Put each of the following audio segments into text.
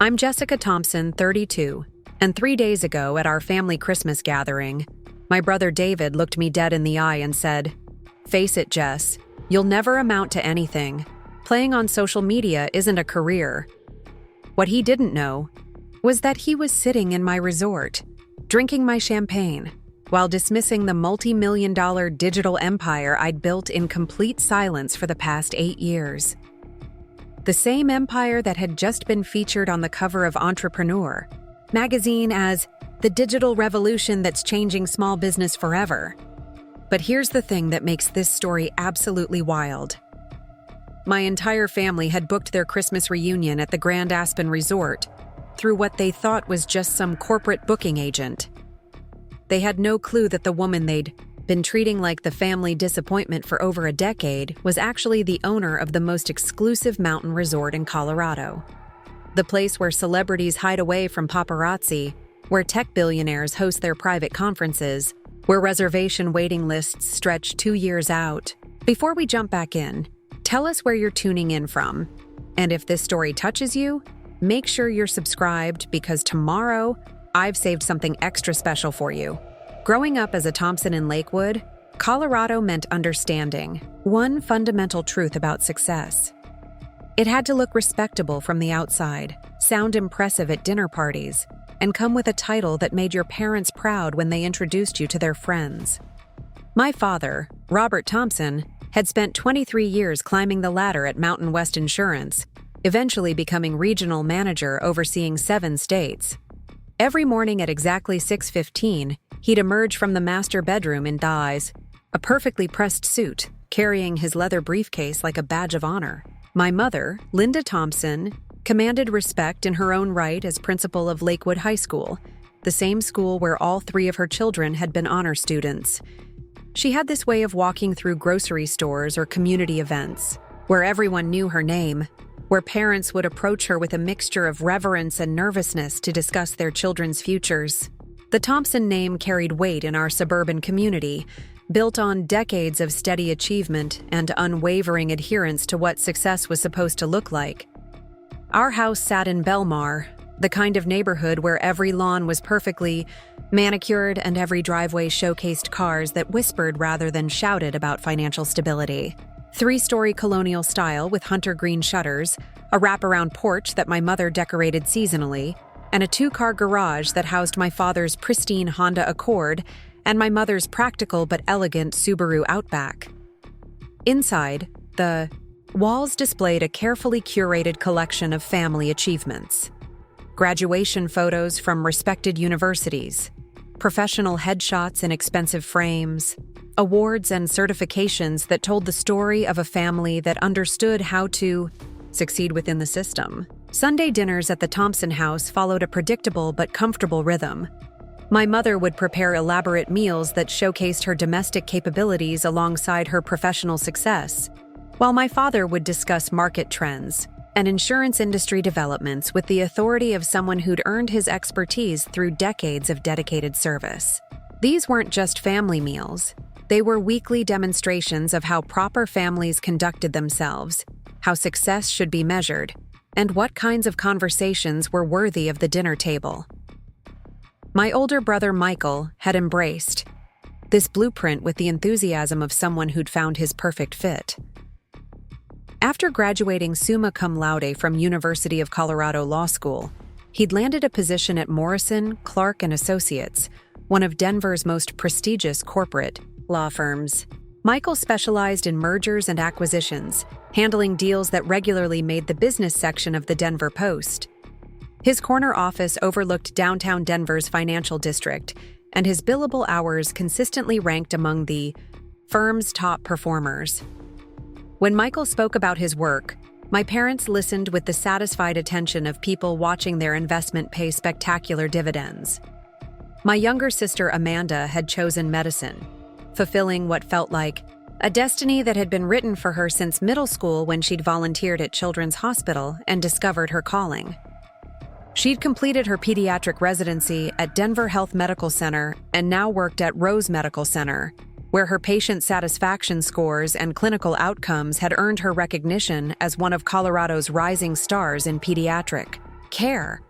I'm Jessica Thompson, 32, and 3 days ago at our family Christmas gathering, my brother David looked me dead in the eye and said, "Face it, Jess, you'll never amount to anything. Playing on social media isn't a career." What he didn't know was that he was sitting in my resort, drinking my champagne, while dismissing the multi-million-dollar digital empire I'd built in complete silence for the past 8 years. The same empire that had just been featured on the cover of Entrepreneur magazine as the digital revolution that's changing small business forever. But here's the thing that makes this story absolutely wild. My entire family had booked their Christmas reunion at the Grand Aspen Resort through what they thought was just some corporate booking agent. They had no clue that the woman they'd been treating like the family disappointment for over a decade was actually the owner of the most exclusive mountain resort in Colorado. The place where celebrities hide away from paparazzi, where tech billionaires host their private conferences, where reservation waiting lists stretch 2 years out. Before we jump back in, tell us where you're tuning in from. And if this story touches you, make sure you're subscribed because tomorrow, I've saved something extra special for you. Growing up as a Thompson in Lakewood, Colorado meant understanding one fundamental truth about success. It had to look respectable from the outside, sound impressive at dinner parties, and come with a title that made your parents proud when they introduced you to their friends. My father, Robert Thompson, had spent 23 years climbing the ladder at Mountain West Insurance, eventually becoming regional manager overseeing 7 states. Every morning at exactly 6:15, he'd emerge from the master bedroom in dyes, a perfectly pressed suit, carrying his leather briefcase like a badge of honor. My mother, Linda Thompson, commanded respect in her own right as principal of Lakewood High School, the same school where all 3 of her children had been honor students. She had this way of walking through grocery stores or community events, where everyone knew her name, where parents would approach her with a mixture of reverence and nervousness to discuss their children's futures. The Thompson name carried weight in our suburban community, built on decades of steady achievement and unwavering adherence to what success was supposed to look like. Our house sat in Belmar, the kind of neighborhood where every lawn was perfectly manicured and every driveway showcased cars that whispered rather than shouted about financial stability. 3-story colonial style with hunter green shutters, a wraparound porch that my mother decorated seasonally, and a 2-car garage that housed my father's pristine Honda Accord and my mother's practical but elegant Subaru Outback. Inside, the walls displayed a carefully curated collection of family achievements. Graduation photos from respected universities, professional headshots in expensive frames, awards and certifications that told the story of a family that understood how to succeed within the system. Sunday dinners at the Thompson house followed a predictable but comfortable rhythm. My mother would prepare elaborate meals that showcased her domestic capabilities alongside her professional success, while my father would discuss market trends and insurance industry developments with the authority of someone who'd earned his expertise through decades of dedicated service. These weren't just family meals. They were weekly demonstrations of how proper families conducted themselves, how success should be measured, and what kinds of conversations were worthy of the dinner table. My older brother Michael had embraced this blueprint with the enthusiasm of someone who'd found his perfect fit. After graduating summa cum laude from University of Colorado Law School, he'd landed a position at Morrison, Clark & Associates, one of Denver's most prestigious corporate law firms. Michael specialized in mergers and acquisitions, handling deals that regularly made the business section of the Denver Post. His corner office overlooked downtown Denver's financial district, and his billable hours consistently ranked among the firm's top performers. When Michael spoke about his work, my parents listened with the satisfied attention of people watching their investment pay spectacular dividends. My younger sister Amanda had chosen medicine, fulfilling what felt like a destiny that had been written for her since middle school when she'd volunteered at Children's Hospital and discovered her calling. She'd completed her pediatric residency at Denver Health Medical Center and now worked at Rose Medical Center, where her patient satisfaction scores and clinical outcomes had earned her recognition as one of Colorado's rising stars in pediatric care.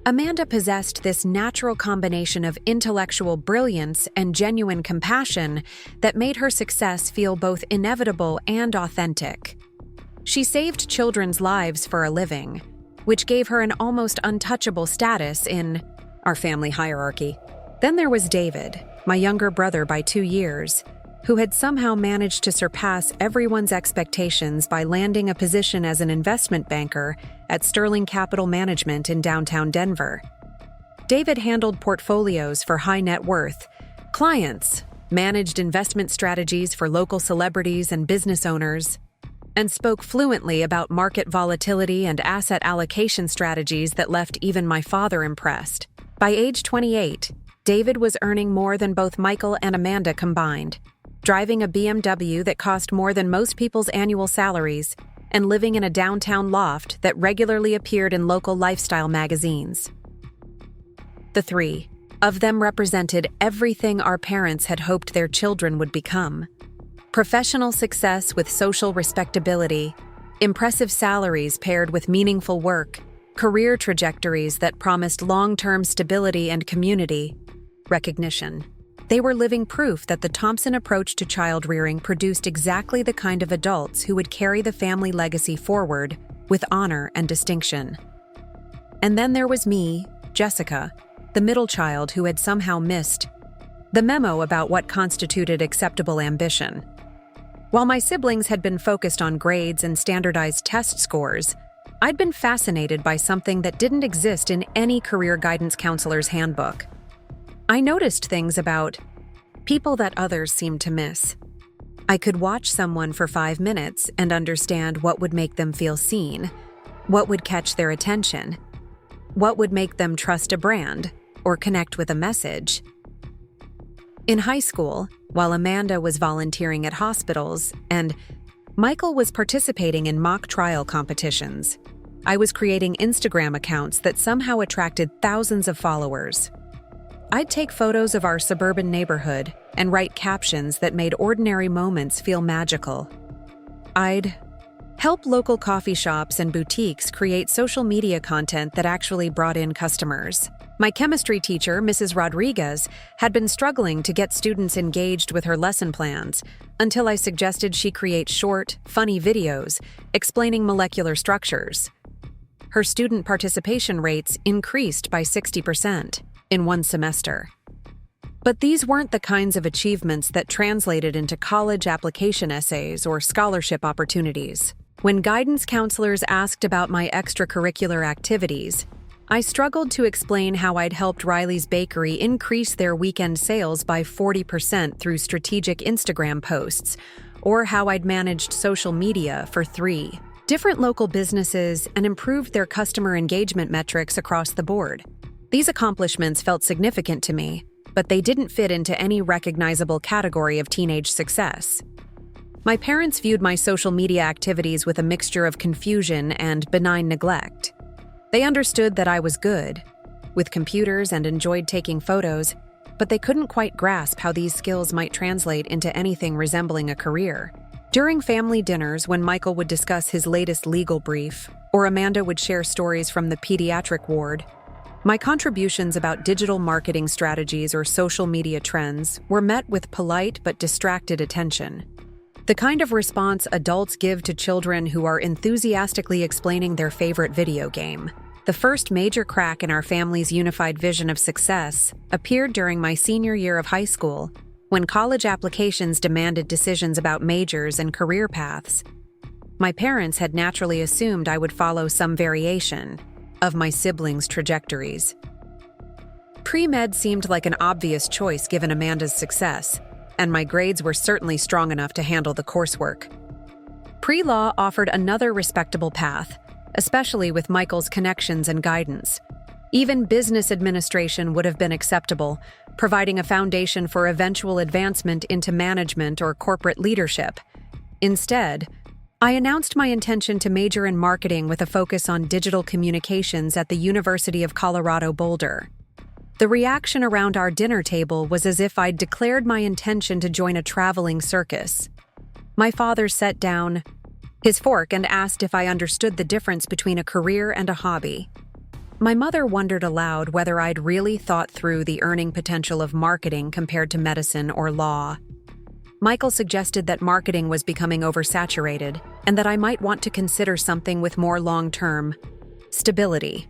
Amanda possessed this natural combination of intellectual brilliance and genuine compassion that made her success feel both inevitable and authentic. She saved children's lives for a living, which gave her an almost untouchable status in our family hierarchy. Then there was David, my younger brother by 2 years, who had somehow managed to surpass everyone's expectations by landing a position as an investment banker at Sterling Capital Management in downtown Denver. David handled portfolios for high net worth clients, managed investment strategies for local celebrities and business owners, and spoke fluently about market volatility and asset allocation strategies that left even my father impressed. By age 28, David was earning more than both Michael and Amanda combined, driving a BMW that cost more than most people's annual salaries, and living in a downtown loft that regularly appeared in local lifestyle magazines. The three of them represented everything our parents had hoped their children would become: professional success with social respectability, impressive salaries paired with meaningful work, career trajectories that promised long-term stability and community recognition. They were living proof that the Thompson approach to child rearing produced exactly the kind of adults who would carry the family legacy forward with honor and distinction. And then there was me, Jessica, the middle child who had somehow missed the memo about what constituted acceptable ambition. While my siblings had been focused on grades and standardized test scores, I'd been fascinated by something that didn't exist in any career guidance counselor's handbook. I noticed things about people that others seemed to miss. I could watch someone for 5 minutes and understand what would make them feel seen, what would catch their attention, what would make them trust a brand or connect with a message. In high school, while Amanda was volunteering at hospitals and Michael was participating in mock trial competitions, I was creating Instagram accounts that somehow attracted thousands of followers. I'd take photos of our suburban neighborhood and write captions that made ordinary moments feel magical. I'd help local coffee shops and boutiques create social media content that actually brought in customers. My chemistry teacher, Mrs. Rodriguez, had been struggling to get students engaged with her lesson plans until I suggested she create short, funny videos explaining molecular structures. Her student participation rates increased by 60% in one semester. But these weren't the kinds of achievements that translated into college application essays or scholarship opportunities. When guidance counselors asked about my extracurricular activities, I struggled to explain how I'd helped Riley's Bakery increase their weekend sales by 40% through strategic Instagram posts, or how I'd managed social media for 3 different local businesses and improved their customer engagement metrics across the board. These accomplishments felt significant to me, but they didn't fit into any recognizable category of teenage success. My parents viewed my social media activities with a mixture of confusion and benign neglect. They understood that I was good with computers and enjoyed taking photos, but they couldn't quite grasp how these skills might translate into anything resembling a career. During family dinners, when Michael would discuss his latest legal brief, or Amanda would share stories from the pediatric ward, my contributions about digital marketing strategies or social media trends were met with polite but distracted attention. The kind of response adults give to children who are enthusiastically explaining their favorite video game. The first major crack in our family's unified vision of success appeared during my senior year of high school, when college applications demanded decisions about majors and career paths. My parents had naturally assumed I would follow some variation of my siblings' trajectories. Pre-med seemed like an obvious choice given Amanda's success, and my grades were certainly strong enough to handle the coursework. Pre-law offered another respectable path, especially with Michael's connections and guidance. Even business administration would have been acceptable, providing a foundation for eventual advancement into management or corporate leadership. Instead, I announced my intention to major in marketing with a focus on digital communications at the University of Colorado Boulder. The reaction around our dinner table was as if I'd declared my intention to join a traveling circus. My father set down, his fork and asked if I understood the difference between a career and a hobby. My mother wondered aloud whether I'd really thought through the earning potential of marketing compared to medicine or law. Michael suggested that marketing was becoming oversaturated and that I might want to consider something with more long-term stability.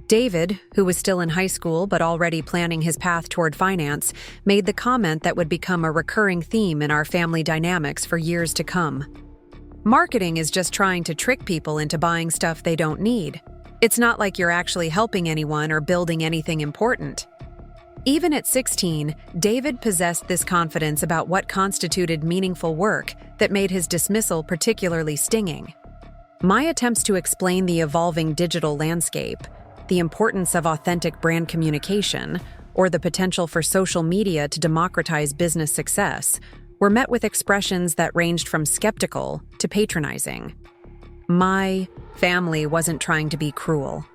David, who was still in high school but already planning his path toward finance, made the comment that would become a recurring theme in our family dynamics for years to come. Marketing is just trying to trick people into buying stuff they don't need. It's not like you're actually helping anyone or building anything important. Even at 16, David possessed this confidence about what constituted meaningful work that made his dismissal particularly stinging. My attempts to explain the evolving digital landscape, the importance of authentic brand communication, or the potential for social media to democratize business success, were met with expressions that ranged from skeptical to patronizing. My family wasn't trying to be cruel.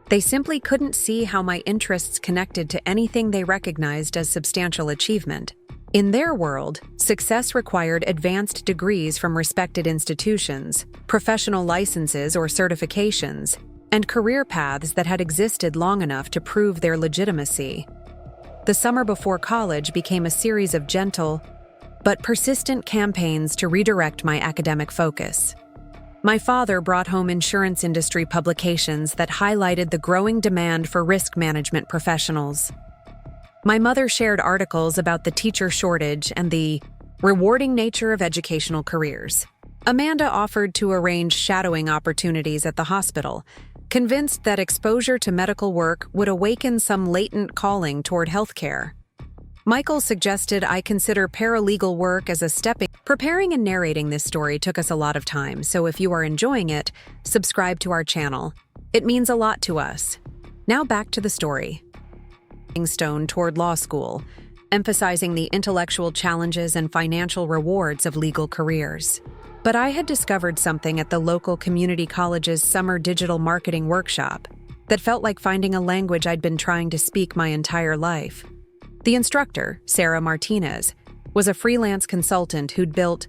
They simply couldn't see how my interests connected to anything they recognized as substantial achievement. In their world, success required advanced degrees from respected institutions, professional licenses or certifications, and career paths that had existed long enough to prove their legitimacy. The summer before college became a series of gentle but persistent campaigns to redirect my academic focus. My father brought home insurance industry publications that highlighted the growing demand for risk management professionals. My mother shared articles about the teacher shortage and the rewarding nature of educational careers. Amanda offered to arrange shadowing opportunities at the hospital, convinced that exposure to medical work would awaken some latent calling toward healthcare. Michael suggested I consider paralegal work as a stepping. Preparing and narrating this story took us a lot of time, so if you are enjoying it, subscribe to our channel. It means a lot to us. Now back to the story. Stone toward law school, emphasizing the intellectual challenges and financial rewards of legal careers. But I had discovered something at the local community college's summer digital marketing workshop that felt like finding a language I'd been trying to speak my entire life. The instructor, Sarah Martinez, was a freelance consultant who'd built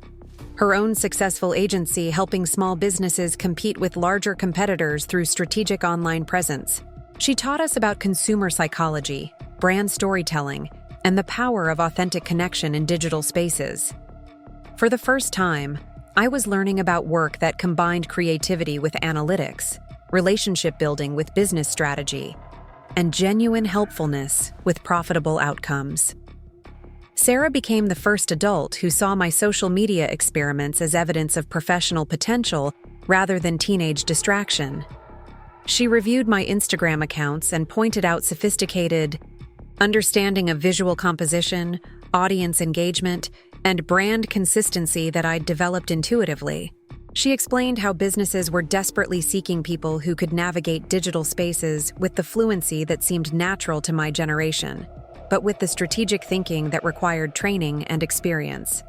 her own successful agency helping small businesses compete with larger competitors through strategic online presence. She taught us about consumer psychology, brand storytelling, and the power of authentic connection in digital spaces. For the first time, I was learning about work that combined creativity with analytics, relationship building with business strategy, and genuine helpfulness with profitable outcomes. Sarah became the first adult who saw my social media experiments as evidence of professional potential rather than teenage distraction. She reviewed my Instagram accounts and pointed out sophisticated understanding of visual composition, audience engagement, and brand consistency that I'd developed intuitively. She explained how businesses were desperately seeking people who could navigate digital spaces with the fluency that seemed natural to my generation, but with the strategic thinking that required training and experience.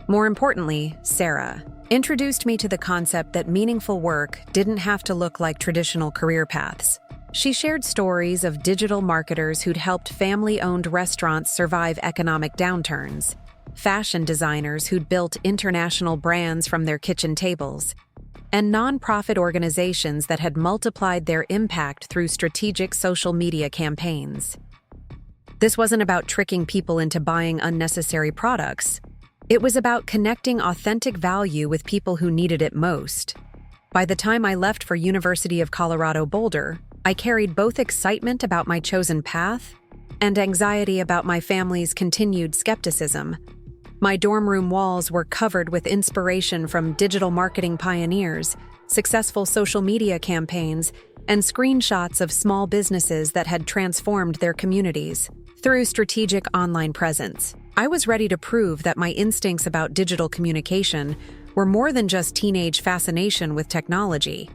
More importantly, Sarah introduced me to the concept that meaningful work didn't have to look like traditional career paths. She shared stories of digital marketers who'd helped family-owned restaurants survive economic downturns, fashion designers who'd built international brands from their kitchen tables, and nonprofit organizations that had multiplied their impact through strategic social media campaigns. This wasn't about tricking people into buying unnecessary products. It was about connecting authentic value with people who needed it most. By the time I left for University of Colorado Boulder, I carried both excitement about my chosen path and anxiety about my family's continued skepticism. My dorm room walls were covered with inspiration from digital marketing pioneers, successful social media campaigns, and screenshots of small businesses that had transformed their communities through strategic online presence. I was ready to prove that my instincts about digital communication were more than just teenage fascination with technology.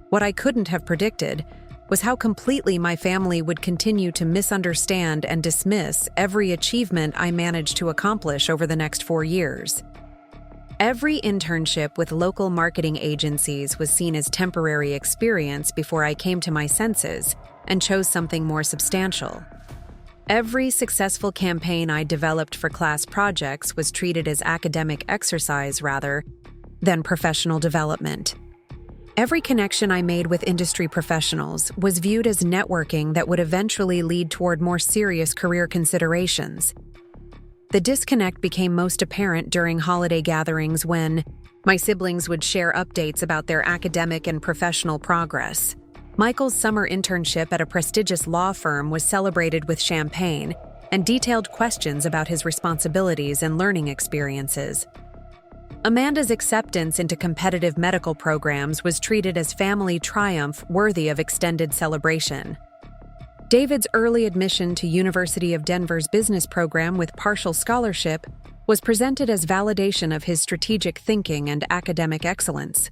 What I couldn't have predicted was how completely my family would continue to misunderstand and dismiss every achievement I managed to accomplish over the next 4 years. Every internship with local marketing agencies was seen as temporary experience before I came to my senses and chose something more substantial. Every successful campaign I developed for class projects was treated as academic exercise rather then professional development. Every connection I made with industry professionals was viewed as networking that would eventually lead toward more serious career considerations. The disconnect became most apparent during holiday gatherings when my siblings would share updates about their academic and professional progress. Michael's summer internship at a prestigious law firm was celebrated with champagne and detailed questions about his responsibilities and learning experiences. Amanda's acceptance into competitive medical programs was treated as family triumph worthy of extended celebration. David's early admission to University of Denver's business program with partial scholarship was presented as validation of his strategic thinking and academic excellence.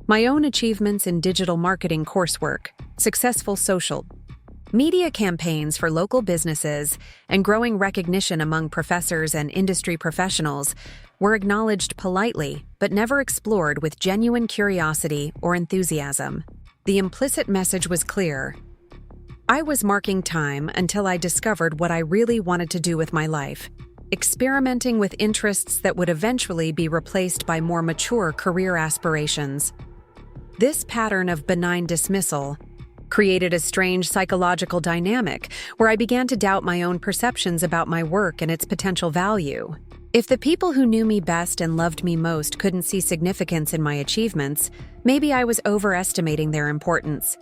My own achievements in digital marketing coursework, successful social media campaigns for local businesses, and growing recognition among professors and industry professionals were acknowledged politely but never explored with genuine curiosity or enthusiasm. The implicit message was clear. I was marking time until I discovered what I really wanted to do with my life, experimenting with interests that would eventually be replaced by more mature career aspirations. This pattern of benign dismissal created a strange psychological dynamic where I began to doubt my own perceptions about my work and its potential value. If the people who knew me best and loved me most couldn't see significance in my achievements, maybe I was overestimating their importance.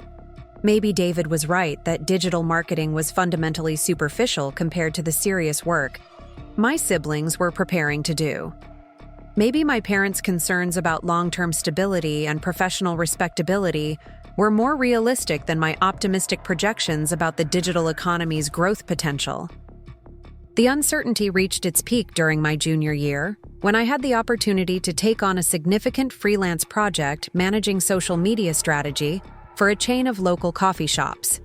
Maybe David was right that digital marketing was fundamentally superficial compared to the serious work my siblings were preparing to do. Maybe my parents' concerns about long-term stability and professional respectability were more realistic than my optimistic projections about the digital economy's growth potential. The uncertainty reached its peak during my junior year, when I had the opportunity to take on a significant freelance project managing social media strategy for a chain of local coffee shops.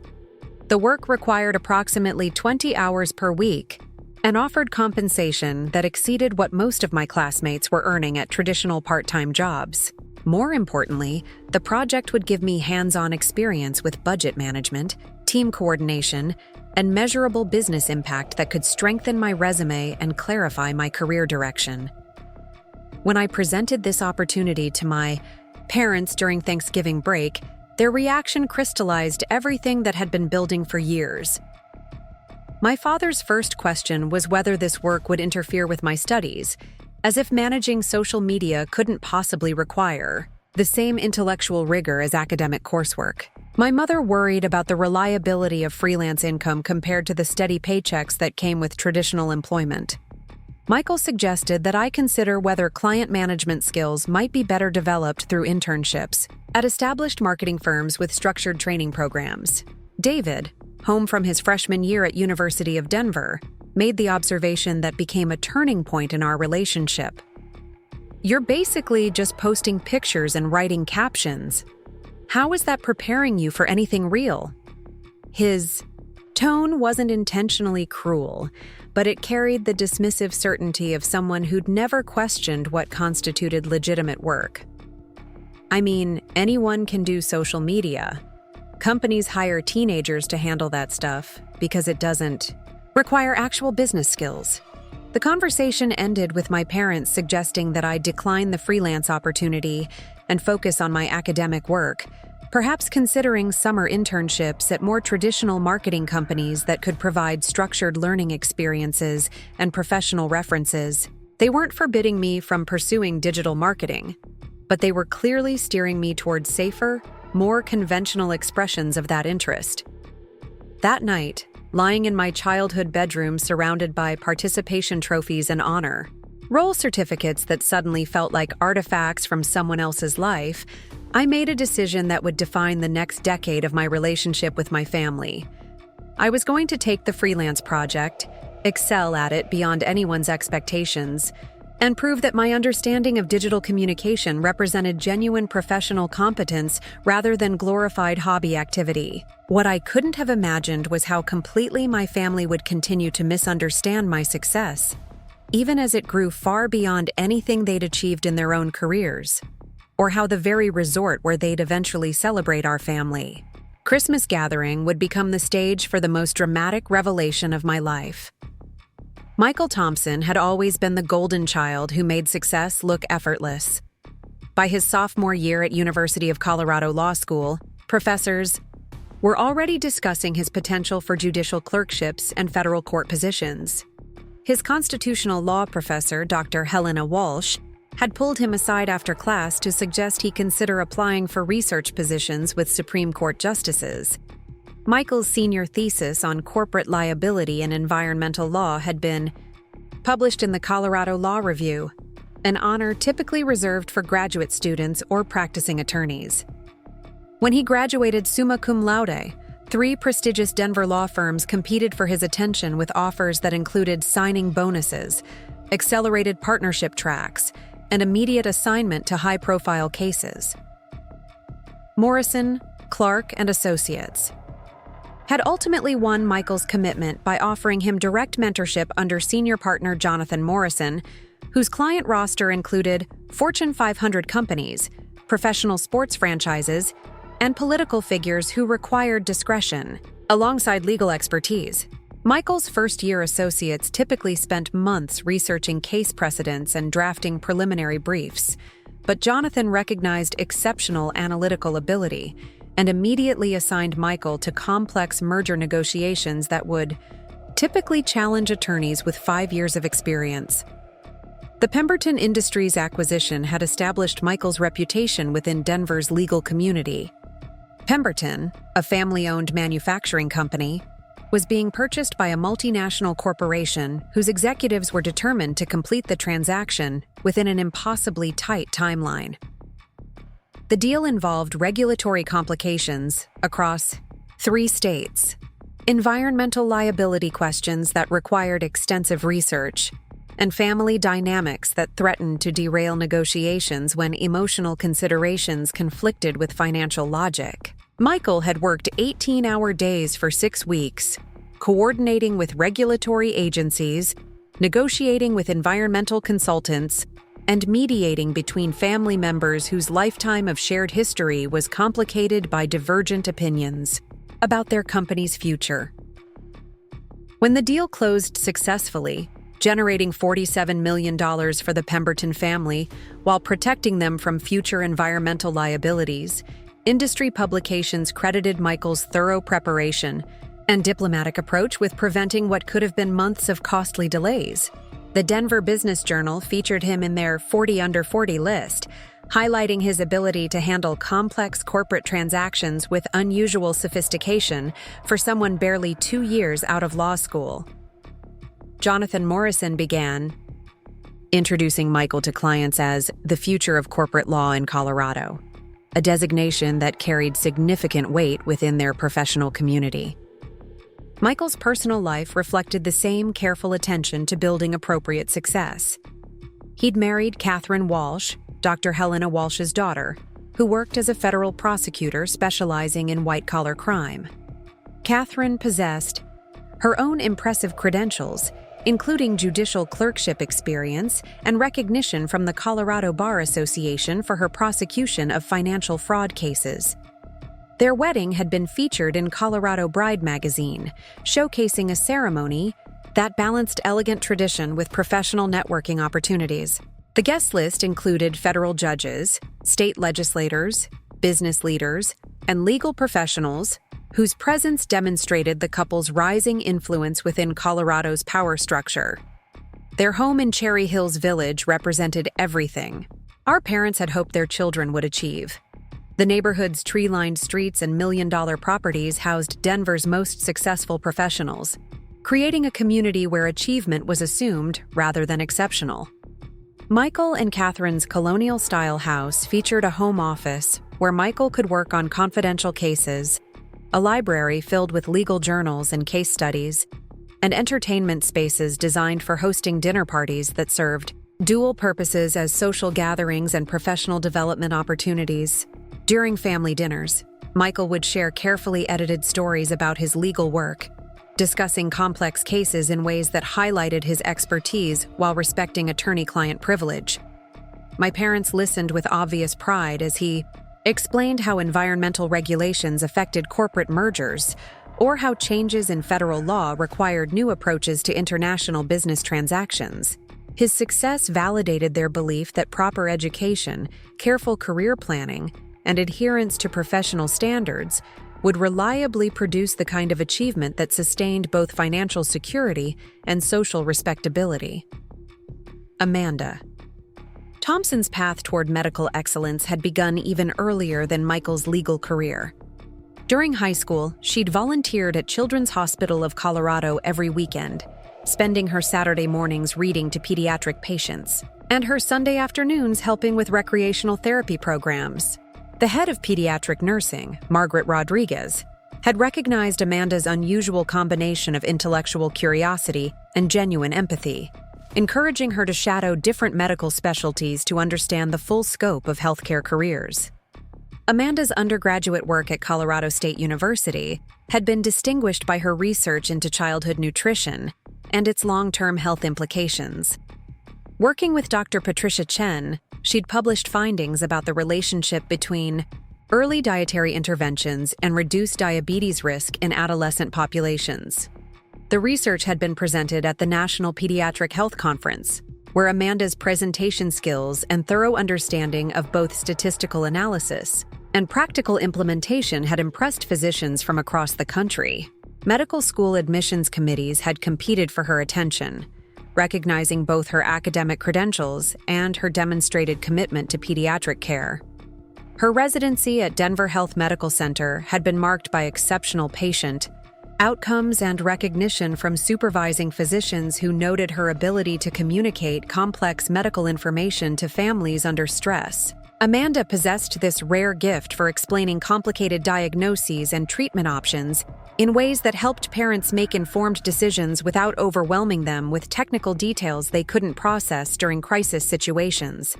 The work required approximately 20 hours per week and offered compensation that exceeded what most of my classmates were earning at traditional part-time jobs. More importantly, the project would give me hands-on experience with budget management, team coordination, and measurable business impact that could strengthen my resume and clarify my career direction. When I presented this opportunity to my parents during Thanksgiving break, their reaction crystallized everything that had been building for years. My father's first question was whether this work would interfere with my studies, as if managing social media couldn't possibly require the same intellectual rigor as academic coursework. My mother worried about the reliability of freelance income compared to the steady paychecks that came with traditional employment. Michael suggested that I consider whether client management skills might be better developed through internships at established marketing firms with structured training programs. David, home from his freshman year at University of Denver, made the observation that became a turning point in our relationship. You're basically just posting pictures and writing captions. How is that preparing you for anything real? His tone wasn't intentionally cruel, but it carried the dismissive certainty of someone who'd never questioned what constituted legitimate work. I mean, anyone can do social media. Companies hire teenagers to handle that stuff because it doesn't require actual business skills. The conversation ended with my parents suggesting that I decline the freelance opportunity and focus on my academic work, perhaps considering summer internships at more traditional marketing companies that could provide structured learning experiences and professional references. They weren't forbidding me from pursuing digital marketing, but they were clearly steering me towards safer, more conventional expressions of that interest. That night, lying in my childhood bedroom surrounded by participation trophies and honor, role certificates that suddenly felt like artifacts from someone else's life, I made a decision that would define the next decade of my relationship with my family. I was going to take the freelance project, excel at it beyond anyone's expectations, and prove that my understanding of digital communication represented genuine professional competence rather than glorified hobby activity. What I couldn't have imagined was how completely my family would continue to misunderstand my success, even as it grew far beyond anything they'd achieved in their own careers, or how the very resort where they'd eventually celebrate our family Christmas gathering would become the stage for the most dramatic revelation of my life. Michael Thompson had always been the golden child who made success look effortless. By his sophomore year at University of Colorado Law School, professors were already discussing his potential for judicial clerkships and federal court positions. His constitutional law professor, Dr. Helena Walsh, had pulled him aside after class to suggest he consider applying for research positions with Supreme Court justices. Michael's senior thesis on corporate liability and environmental law had been published in the Colorado Law Review, an honor typically reserved for graduate students or practicing attorneys. When he graduated summa cum laude, 3 prestigious Denver law firms competed for his attention with offers that included signing bonuses, accelerated partnership tracks, and immediate assignment to high-profile cases. Morrison, Clark, and Associates had ultimately won Michael's commitment by offering him direct mentorship under senior partner Jonathan Morrison, whose client roster included Fortune 500 companies, professional sports franchises, and political figures who required discretion, alongside legal expertise. Michael's first-year associates typically spent months researching case precedents and drafting preliminary briefs, but Jonathan recognized exceptional analytical ability and immediately assigned Michael to complex merger negotiations that would typically challenge attorneys with 5 years of experience. The Pemberton Industries acquisition had established Michael's reputation within Denver's legal community. Pemberton, a family-owned manufacturing company, was being purchased by a multinational corporation whose executives were determined to complete the transaction within an impossibly tight timeline. The deal involved regulatory complications across 3 states, environmental liability questions that required extensive research, and family dynamics that threatened to derail negotiations when emotional considerations conflicted with financial logic. Michael had worked 18-hour days for 6 weeks, coordinating with regulatory agencies, negotiating with environmental consultants, and mediating between family members whose lifetime of shared history was complicated by divergent opinions about their company's future. When the deal closed successfully, generating $47 million for the Pemberton family while protecting them from future environmental liabilities, industry publications credited Michael's thorough preparation and diplomatic approach with preventing what could have been months of costly delays. The Denver Business Journal featured him in their 40 under 40 list, highlighting his ability to handle complex corporate transactions with unusual sophistication for someone barely 2 years out of law school. Jonathan Morrison began introducing Michael to clients as the future of corporate law in Colorado, a designation that carried significant weight within their professional community. Michael's personal life reflected the same careful attention to building appropriate success. He'd married Catherine Walsh, Dr. Helena Walsh's daughter, who worked as a federal prosecutor specializing in white-collar crime. Catherine possessed her own impressive credentials, including judicial clerkship experience and recognition from the Colorado Bar Association for her prosecution of financial fraud cases. Their wedding had been featured in Colorado Bride magazine, showcasing a ceremony that balanced elegant tradition with professional networking opportunities. The guest list included federal judges, state legislators, business leaders, and legal professionals whose presence demonstrated the couple's rising influence within Colorado's power structure. Their home in Cherry Hills Village represented everything our parents had hoped their children would achieve. The neighborhood's tree-lined streets and million-dollar properties housed Denver's most successful professionals, creating a community where achievement was assumed rather than exceptional. Michael and Catherine's colonial-style house featured a home office where Michael could work on confidential cases, a library filled with legal journals and case studies, and entertainment spaces designed for hosting dinner parties that served dual purposes as social gatherings and professional development opportunities. During family dinners, Michael would share carefully edited stories about his legal work, discussing complex cases in ways that highlighted his expertise while respecting attorney-client privilege. My parents listened with obvious pride as he explained how environmental regulations affected corporate mergers, or how changes in federal law required new approaches to international business transactions. His success validated their belief that proper education, careful career planning, and adherence to professional standards would reliably produce the kind of achievement that sustained both financial security and social respectability. Amanda. Thompson's path toward medical excellence had begun even earlier than Michael's legal career. During high school, she'd volunteered at Children's Hospital of Colorado every weekend, spending her Saturday mornings reading to pediatric patients, and her Sunday afternoons helping with recreational therapy programs. The head of pediatric nursing, Margaret Rodriguez, had recognized Amanda's unusual combination of intellectual curiosity and genuine empathy, encouraging her to shadow different medical specialties to understand the full scope of healthcare careers. Amanda's undergraduate work at Colorado State University had been distinguished by her research into childhood nutrition and its long-term health implications. Working with Dr. Patricia Chen, she'd published findings about the relationship between early dietary interventions and reduced diabetes risk in adolescent populations. The research had been presented at the National Pediatric Health Conference, where Amanda's presentation skills and thorough understanding of both statistical analysis and practical implementation had impressed physicians from across the country. Medical school admissions committees had competed for her attention, recognizing both her academic credentials and her demonstrated commitment to pediatric care. Her residency at Denver Health Medical Center had been marked by exceptional patient outcomes and recognition from supervising physicians who noted her ability to communicate complex medical information to families under stress. Amanda possessed this rare gift for explaining complicated diagnoses and treatment options in ways that helped parents make informed decisions without overwhelming them with technical details they couldn't process during crisis situations.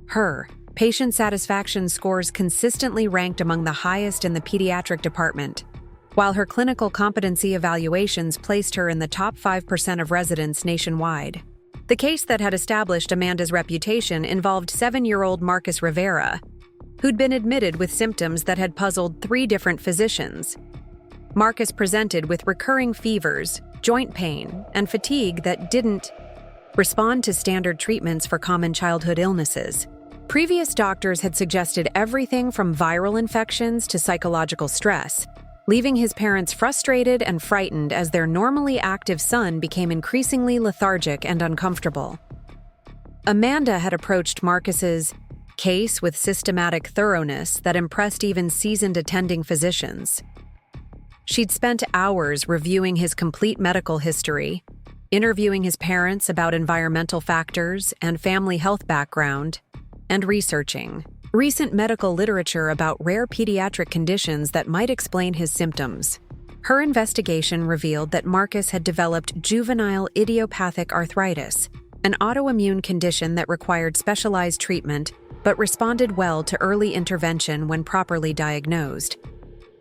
Her patient satisfaction scores consistently ranked among the highest in the pediatric department, while her clinical competency evaluations placed her in the top 5% of residents nationwide. The case that had established Amanda's reputation involved 7-year-old Marcus Rivera, who'd been admitted with symptoms that had puzzled 3 different physicians. Marcus presented with recurring fevers, joint pain, and fatigue that didn't respond to standard treatments for common childhood illnesses. Previous doctors had suggested everything from viral infections to psychological stress, leaving his parents frustrated and frightened as their normally active son became increasingly lethargic and uncomfortable. Amanda had approached Marcus's case with systematic thoroughness that impressed even seasoned attending physicians. She'd spent hours reviewing his complete medical history, interviewing his parents about environmental factors and family health background, and researching recent medical literature about rare pediatric conditions that might explain his symptoms. Her investigation revealed that Marcus had developed juvenile idiopathic arthritis, an autoimmune condition that required specialized treatment but responded well to early intervention when properly diagnosed.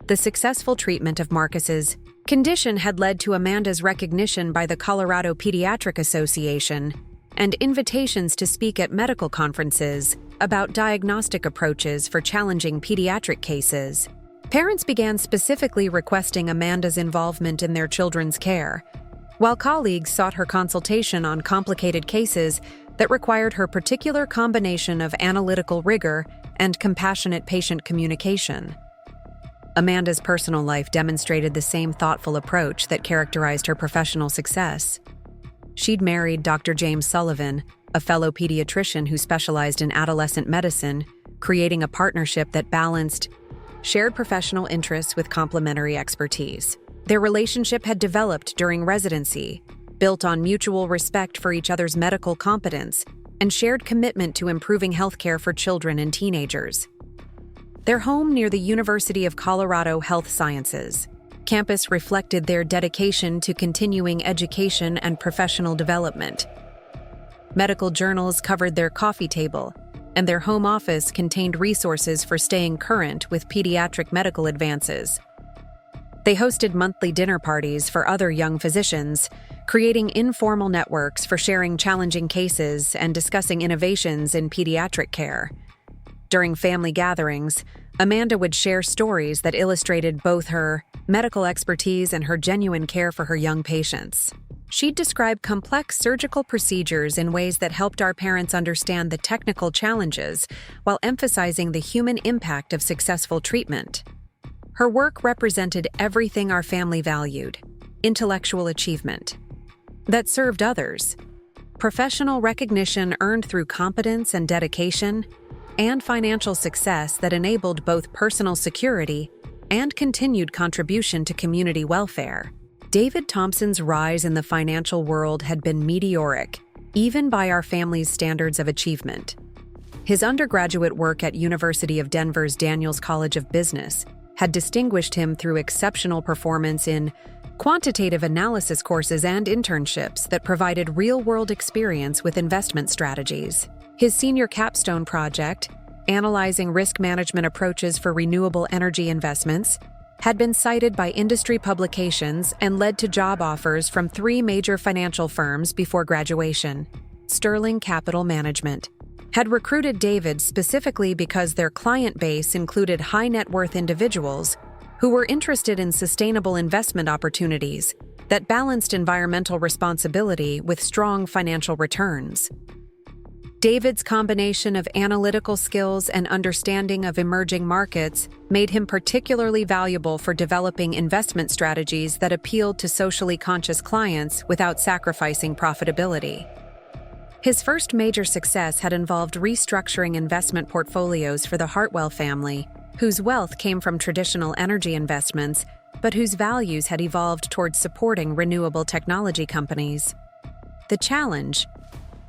The successful treatment of Marcus's condition had led to Amanda's recognition by the Colorado Pediatric Association and invitations to speak at medical conferences about diagnostic approaches for challenging pediatric cases. Parents began specifically requesting Amanda's involvement in their children's care, while colleagues sought her consultation on complicated cases that required her particular combination of analytical rigor and compassionate patient communication. Amanda's personal life demonstrated the same thoughtful approach that characterized her professional success. She'd married Dr. James Sullivan, a fellow pediatrician who specialized in adolescent medicine, creating a partnership that balanced shared professional interests with complementary expertise. Their relationship had developed during residency, built on mutual respect for each other's medical competence and shared commitment to improving healthcare for children and teenagers. Their home near the University of Colorado Health Sciences campus reflected their dedication to continuing education and professional development. Medical journals covered their coffee table, and their home office contained resources for staying current with pediatric medical advances. They hosted monthly dinner parties for other young physicians, creating informal networks for sharing challenging cases and discussing innovations in pediatric care. During family gatherings, Amanda would share stories that illustrated both her medical expertise and her genuine care for her young patients. She'd describe complex surgical procedures in ways that helped our parents understand the technical challenges while emphasizing the human impact of successful treatment. Her work represented everything our family valued: intellectual achievement that served others, professional recognition earned through competence and dedication, and financial success that enabled both personal security and continued contribution to community welfare. David Thompson's rise in the financial world had been meteoric, even by our family's standards of achievement. His undergraduate work at University of Denver's Daniels College of Business had distinguished him through exceptional performance in quantitative analysis courses and internships that provided real-world experience with investment strategies. His senior capstone project, analyzing risk management approaches for renewable energy investments, had been cited by industry publications and led to job offers from 3 major financial firms before graduation. Sterling Capital Management had recruited David specifically because their client base included high-net-worth individuals who were interested in sustainable investment opportunities that balanced environmental responsibility with strong financial returns. David's combination of analytical skills and understanding of emerging markets made him particularly valuable for developing investment strategies that appealed to socially conscious clients without sacrificing profitability. His first major success had involved restructuring investment portfolios for the Hartwell family, whose wealth came from traditional energy investments, but whose values had evolved towards supporting renewable technology companies. The challenge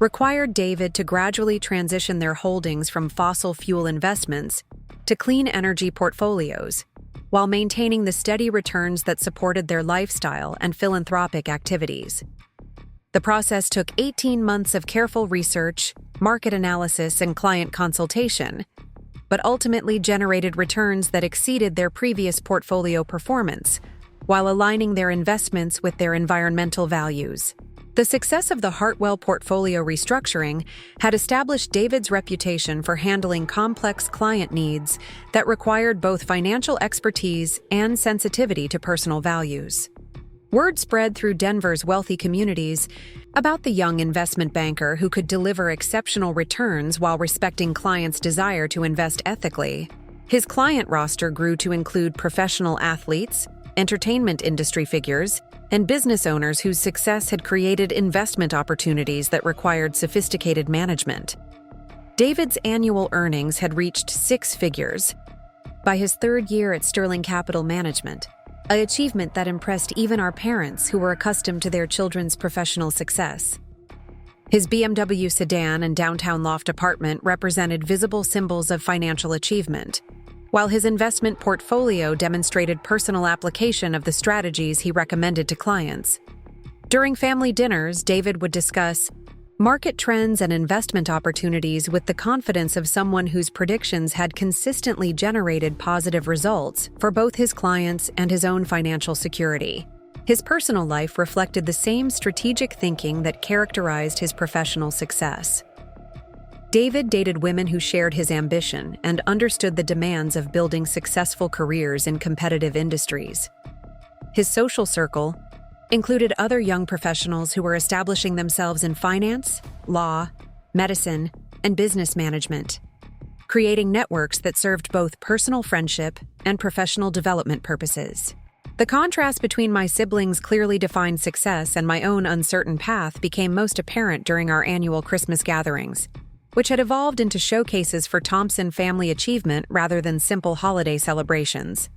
required David to gradually transition their holdings from fossil fuel investments to clean energy portfolios, while maintaining the steady returns that supported their lifestyle and philanthropic activities. The process took 18 months of careful research, market analysis, and client consultation, but ultimately generated returns that exceeded their previous portfolio performance, while aligning their investments with their environmental values. The success of the Hartwell portfolio restructuring had established David's reputation for handling complex client needs that required both financial expertise and sensitivity to personal values. Word spread through Denver's wealthy communities about the young investment banker who could deliver exceptional returns while respecting clients' desire to invest ethically. His client roster grew to include professional athletes, entertainment industry figures, and business owners whose success had created investment opportunities that required sophisticated management. David's annual earnings had reached 6 figures by his 3rd year at Sterling Capital Management, an achievement that impressed even our parents who were accustomed to their children's professional success. His BMW sedan and downtown loft apartment represented visible symbols of financial achievement, while his investment portfolio demonstrated personal application of the strategies he recommended to clients. During family dinners, David would discuss market trends and investment opportunities with the confidence of someone whose predictions had consistently generated positive results for both his clients and his own financial security. His personal life reflected the same strategic thinking that characterized his professional success. David dated women who shared his ambition and understood the demands of building successful careers in competitive industries. His social circle included other young professionals who were establishing themselves in finance, law, medicine, and business management, creating networks that served both personal friendship and professional development purposes. The contrast between my siblings' clearly defined success and my own uncertain path became most apparent during our annual Christmas gatherings, which had evolved into showcases for Thompson family achievement rather than simple holiday celebrations.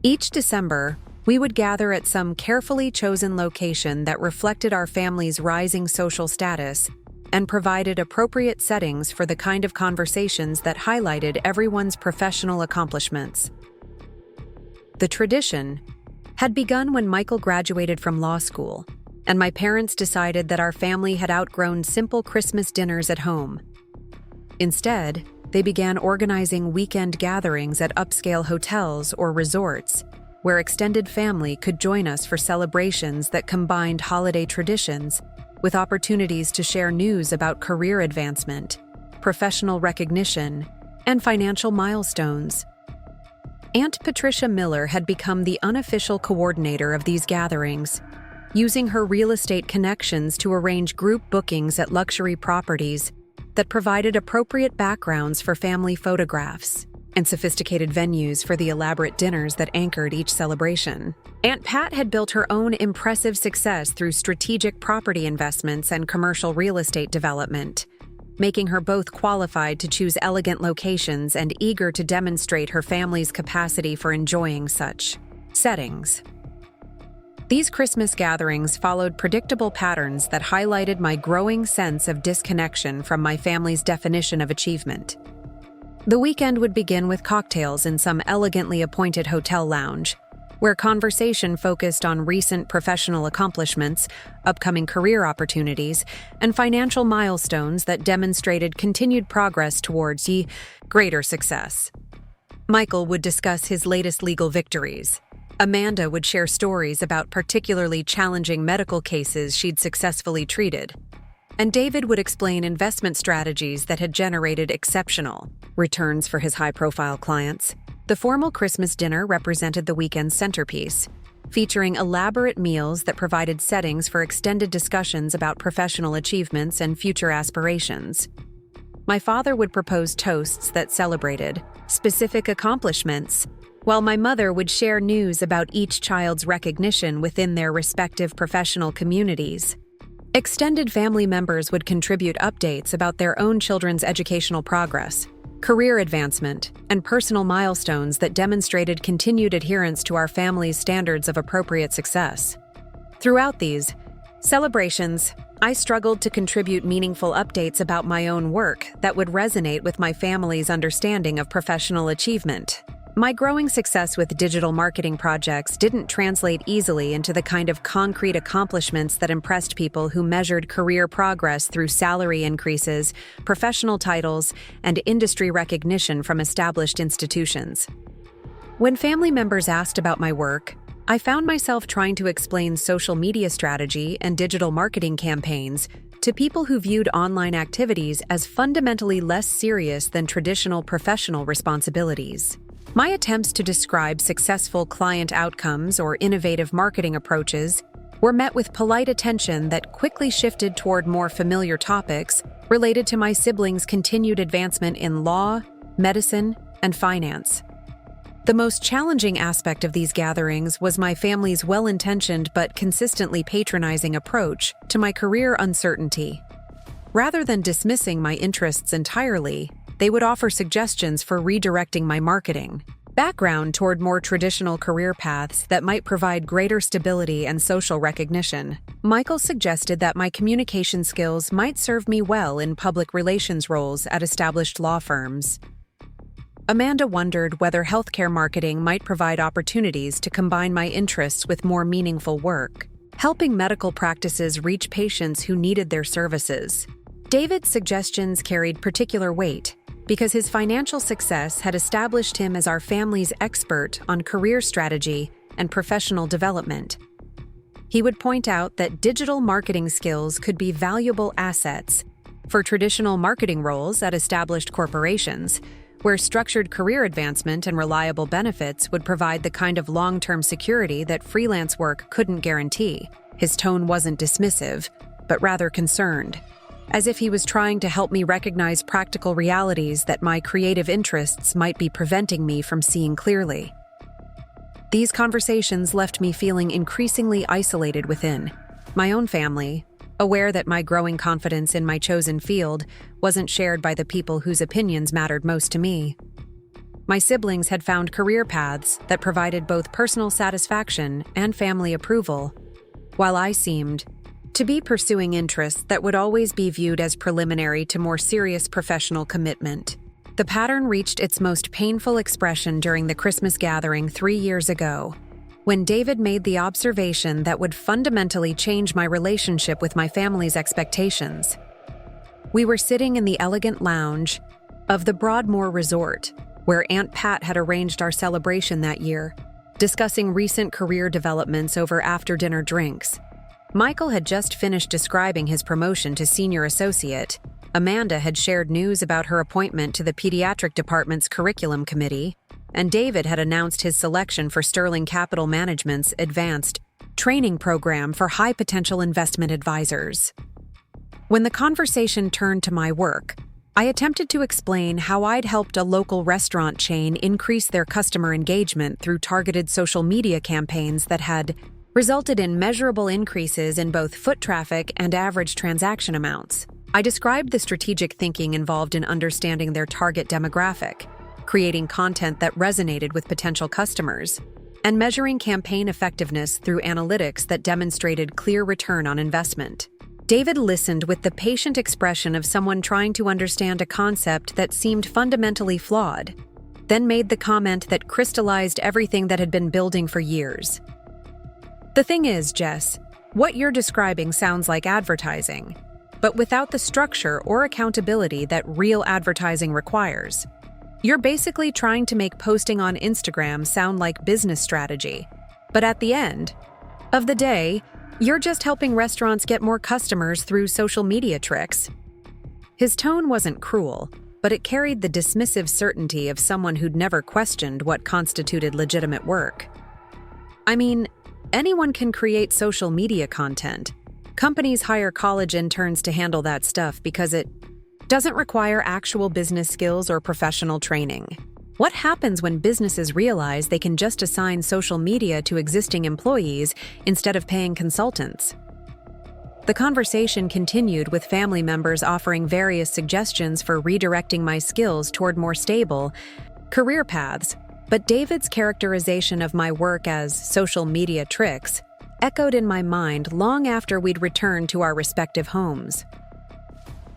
Each December, we would gather at some carefully chosen location that reflected our family's rising social status and provided appropriate settings for the kind of conversations that highlighted everyone's professional accomplishments. The tradition had begun when Michael graduated from law school, and my parents decided that our family had outgrown simple Christmas dinners at home. Instead, they began organizing weekend gatherings at upscale hotels or resorts, where extended family could join us for celebrations that combined holiday traditions with opportunities to share news about career advancement, professional recognition, and financial milestones. Aunt Patricia Miller had become the unofficial coordinator of these gatherings, using her real estate connections to arrange group bookings at luxury properties that provided appropriate backgrounds for family photographs and sophisticated venues for the elaborate dinners that anchored each celebration. Aunt Pat had built her own impressive success through strategic property investments and commercial real estate development, making her both qualified to choose elegant locations and eager to demonstrate her family's capacity for enjoying such settings. These Christmas gatherings followed predictable patterns that highlighted my growing sense of disconnection from my family's definition of achievement. The weekend would begin with cocktails in some elegantly appointed hotel lounge, where conversation focused on recent professional accomplishments, upcoming career opportunities, and financial milestones that demonstrated continued progress towards greater success. Michael would discuss his latest legal victories. Amanda would share stories about particularly challenging medical cases she'd successfully treated. And David would explain investment strategies that had generated exceptional returns for his high-profile clients. The formal Christmas dinner represented the weekend's centerpiece, featuring elaborate meals that provided settings for extended discussions about professional achievements and future aspirations. My father would propose toasts that celebrated specific accomplishments, while my mother would share news about each child's recognition within their respective professional communities. Extended family members would contribute updates about their own children's educational progress, career advancement, and personal milestones that demonstrated continued adherence to our family's standards of appropriate success. Throughout these celebrations, I struggled to contribute meaningful updates about my own work that would resonate with my family's understanding of professional achievement. My growing success with digital marketing projects didn't translate easily into the kind of concrete accomplishments that impressed people who measured career progress through salary increases, professional titles, and industry recognition from established institutions. When family members asked about my work, I found myself trying to explain social media strategy and digital marketing campaigns to people who viewed online activities as fundamentally less serious than traditional professional responsibilities. My attempts to describe successful client outcomes or innovative marketing approaches were met with polite attention that quickly shifted toward more familiar topics related to my siblings' continued advancement in law, medicine, and finance. The most challenging aspect of these gatherings was my family's well-intentioned but consistently patronizing approach to my career uncertainty. Rather than dismissing my interests entirely, they would offer suggestions for redirecting my marketing background toward more traditional career paths that might provide greater stability and social recognition. Michael suggested that my communication skills might serve me well in public relations roles at established law firms. Amanda wondered whether healthcare marketing might provide opportunities to combine my interests with more meaningful work, helping medical practices reach patients who needed their services. David's suggestions carried particular weight because his financial success had established him as our family's expert on career strategy and professional development. He would point out that digital marketing skills could be valuable assets for traditional marketing roles at established corporations, where structured career advancement and reliable benefits would provide the kind of long-term security that freelance work couldn't guarantee. His tone wasn't dismissive, but rather concerned, as if he was trying to help me recognize practical realities that my creative interests might be preventing me from seeing clearly. These conversations left me feeling increasingly isolated within my own family, aware that my growing confidence in my chosen field wasn't shared by the people whose opinions mattered most to me. My siblings had found career paths that provided both personal satisfaction and family approval, while I seemed to be pursuing interests that would always be viewed as preliminary to more serious professional commitment. The pattern reached its most painful expression during the Christmas gathering 3 years ago, when David made the observation that would fundamentally change my relationship with my family's expectations. We were sitting in the elegant lounge of the Broadmoor Resort, where Aunt Pat had arranged our celebration that year, discussing recent career developments over after-dinner drinks. Michael had just finished describing his promotion to senior associate. Amanda had shared news about her appointment to the pediatric department's curriculum committee, and David had announced his selection for Sterling Capital Management's advanced training program for high-potential investment advisors. When the conversation turned to my work, I attempted to explain how I'd helped a local restaurant chain increase their customer engagement through targeted social media campaigns that had resulted in measurable increases in both foot traffic and average transaction amounts. I described the strategic thinking involved in understanding their target demographic, creating content that resonated with potential customers, and measuring campaign effectiveness through analytics that demonstrated clear return on investment. David listened with the patient expression of someone trying to understand a concept that seemed fundamentally flawed, then made the comment that crystallized everything that had been building for years. The thing is, Jess, what you're describing sounds like advertising, but without the structure or accountability that real advertising requires. You're basically trying to make posting on Instagram sound like business strategy, but at the end of the day, you're just helping restaurants get more customers through social media tricks. His tone wasn't cruel, but it carried the dismissive certainty of someone who'd never questioned what constituted legitimate work. I mean, anyone can create social media content. Companies hire college interns to handle that stuff because it doesn't require actual business skills or professional training. What happens when businesses realize they can just assign social media to existing employees instead of paying consultants? The conversation continued with family members offering various suggestions for redirecting my skills toward more stable career paths, but David's characterization of my work as social media tricks echoed in my mind long after we'd returned to our respective homes.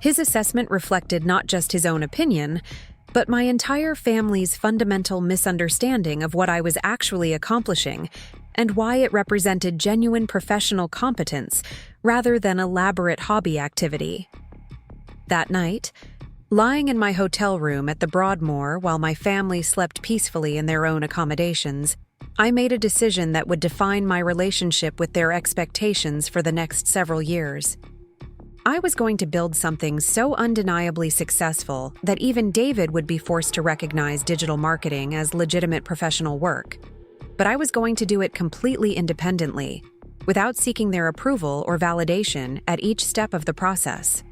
His assessment reflected not just his own opinion, but my entire family's fundamental misunderstanding of what I was actually accomplishing and why it represented genuine professional competence rather than elaborate hobby activity. That night, lying in my hotel room at the Broadmoor while my family slept peacefully in their own accommodations, I made a decision that would define my relationship with their expectations for the next several years. I was going to build something so undeniably successful that even David would be forced to recognize digital marketing as legitimate professional work. But I was going to do it completely independently, without seeking their approval or validation at each step of the process.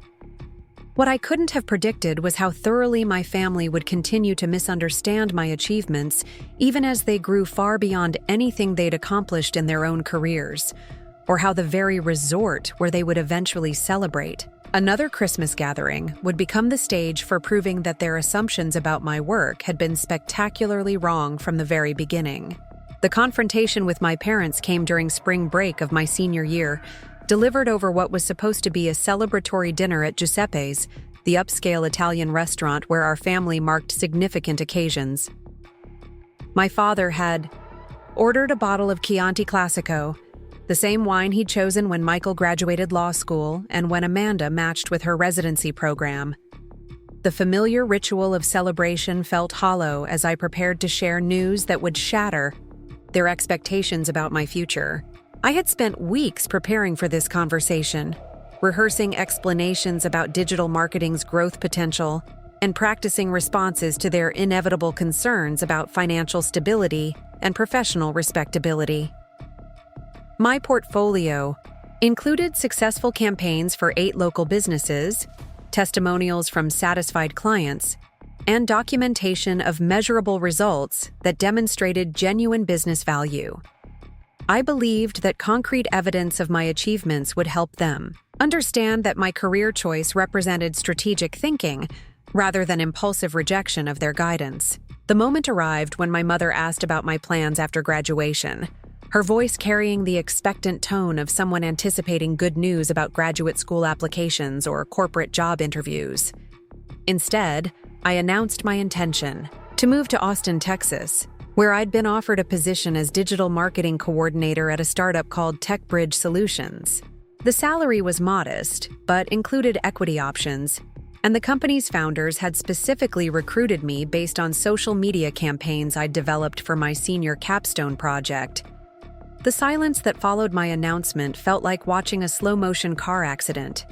What I couldn't have predicted was how thoroughly my family would continue to misunderstand my achievements, even as they grew far beyond anything they'd accomplished in their own careers, or how the very resort where they would eventually celebrate another Christmas gathering would become the stage for proving that their assumptions about my work had been spectacularly wrong from the very beginning. The confrontation with my parents came during spring break of my senior year, delivered over what was supposed to be a celebratory dinner at Giuseppe's, the upscale Italian restaurant where our family marked significant occasions. My father had ordered a bottle of Chianti Classico, the same wine he'd chosen when Michael graduated law school and when Amanda matched with her residency program. The familiar ritual of celebration felt hollow as I prepared to share news that would shatter their expectations about my future. I had spent weeks preparing for this conversation, rehearsing explanations about digital marketing's growth potential and practicing responses to their inevitable concerns about financial stability and professional respectability. My portfolio included successful campaigns for 8 local businesses, testimonials from satisfied clients, and documentation of measurable results that demonstrated genuine business value. I believed that concrete evidence of my achievements would help them understand that my career choice represented strategic thinking rather than impulsive rejection of their guidance. The moment arrived when my mother asked about my plans after graduation, her voice carrying the expectant tone of someone anticipating good news about graduate school applications or corporate job interviews. Instead, I announced my intention to move to Austin, Texas, where I'd been offered a position as digital marketing coordinator at a startup called TechBridge Solutions. The salary was modest, but included equity options, and the company's founders had specifically recruited me based on social media campaigns I'd developed for my senior capstone project. The silence that followed my announcement felt like watching a slow-motion car accident.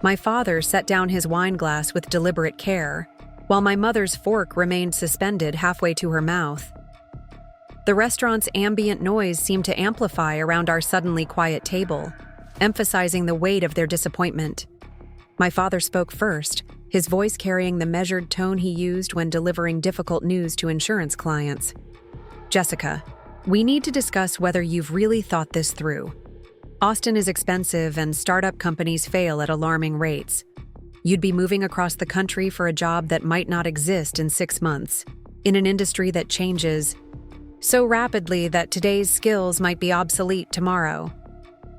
My father set down his wine glass with deliberate care, while my mother's fork remained suspended halfway to her mouth. The restaurant's ambient noise seemed to amplify around our suddenly quiet table, emphasizing the weight of their disappointment. My father spoke first, his voice carrying the measured tone he used when delivering difficult news to insurance clients. "Jessica, we need to discuss whether you've really thought this through. Austin is expensive and startup companies fail at alarming rates. You'd be moving across the country for a job that might not exist in 6 months, in an industry that changes so rapidly that today's skills might be obsolete tomorrow."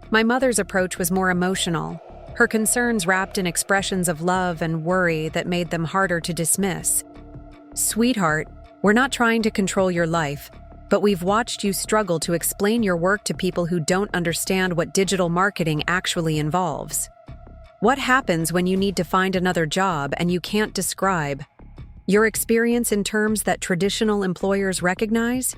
My mother's approach was more emotional, her concerns wrapped in expressions of love and worry that made them harder to dismiss. "Sweetheart, we're not trying to control your life, but we've watched you struggle to explain your work to people who don't understand what digital marketing actually involves. What happens when you need to find another job and you can't describe your experience in terms that traditional employers recognize?"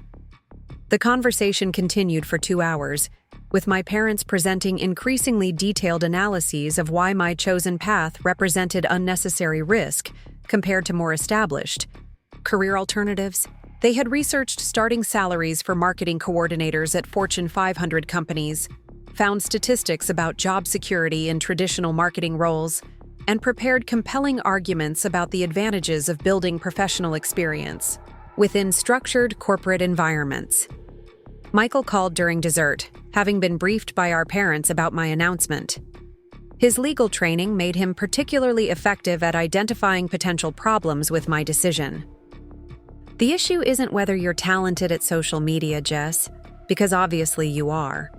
The conversation continued for 2 hours, with my parents presenting increasingly detailed analyses of why my chosen path represented unnecessary risk compared to more established career alternatives. They had researched starting salaries for marketing coordinators at Fortune 500 companies, found statistics about job security in traditional marketing roles, and prepared compelling arguments about the advantages of building professional experience within structured corporate environments. Michael called during dessert, having been briefed by our parents about my announcement. His legal training made him particularly effective at identifying potential problems with my decision. "The issue isn't whether you're talented at social media, Jess, because obviously you are.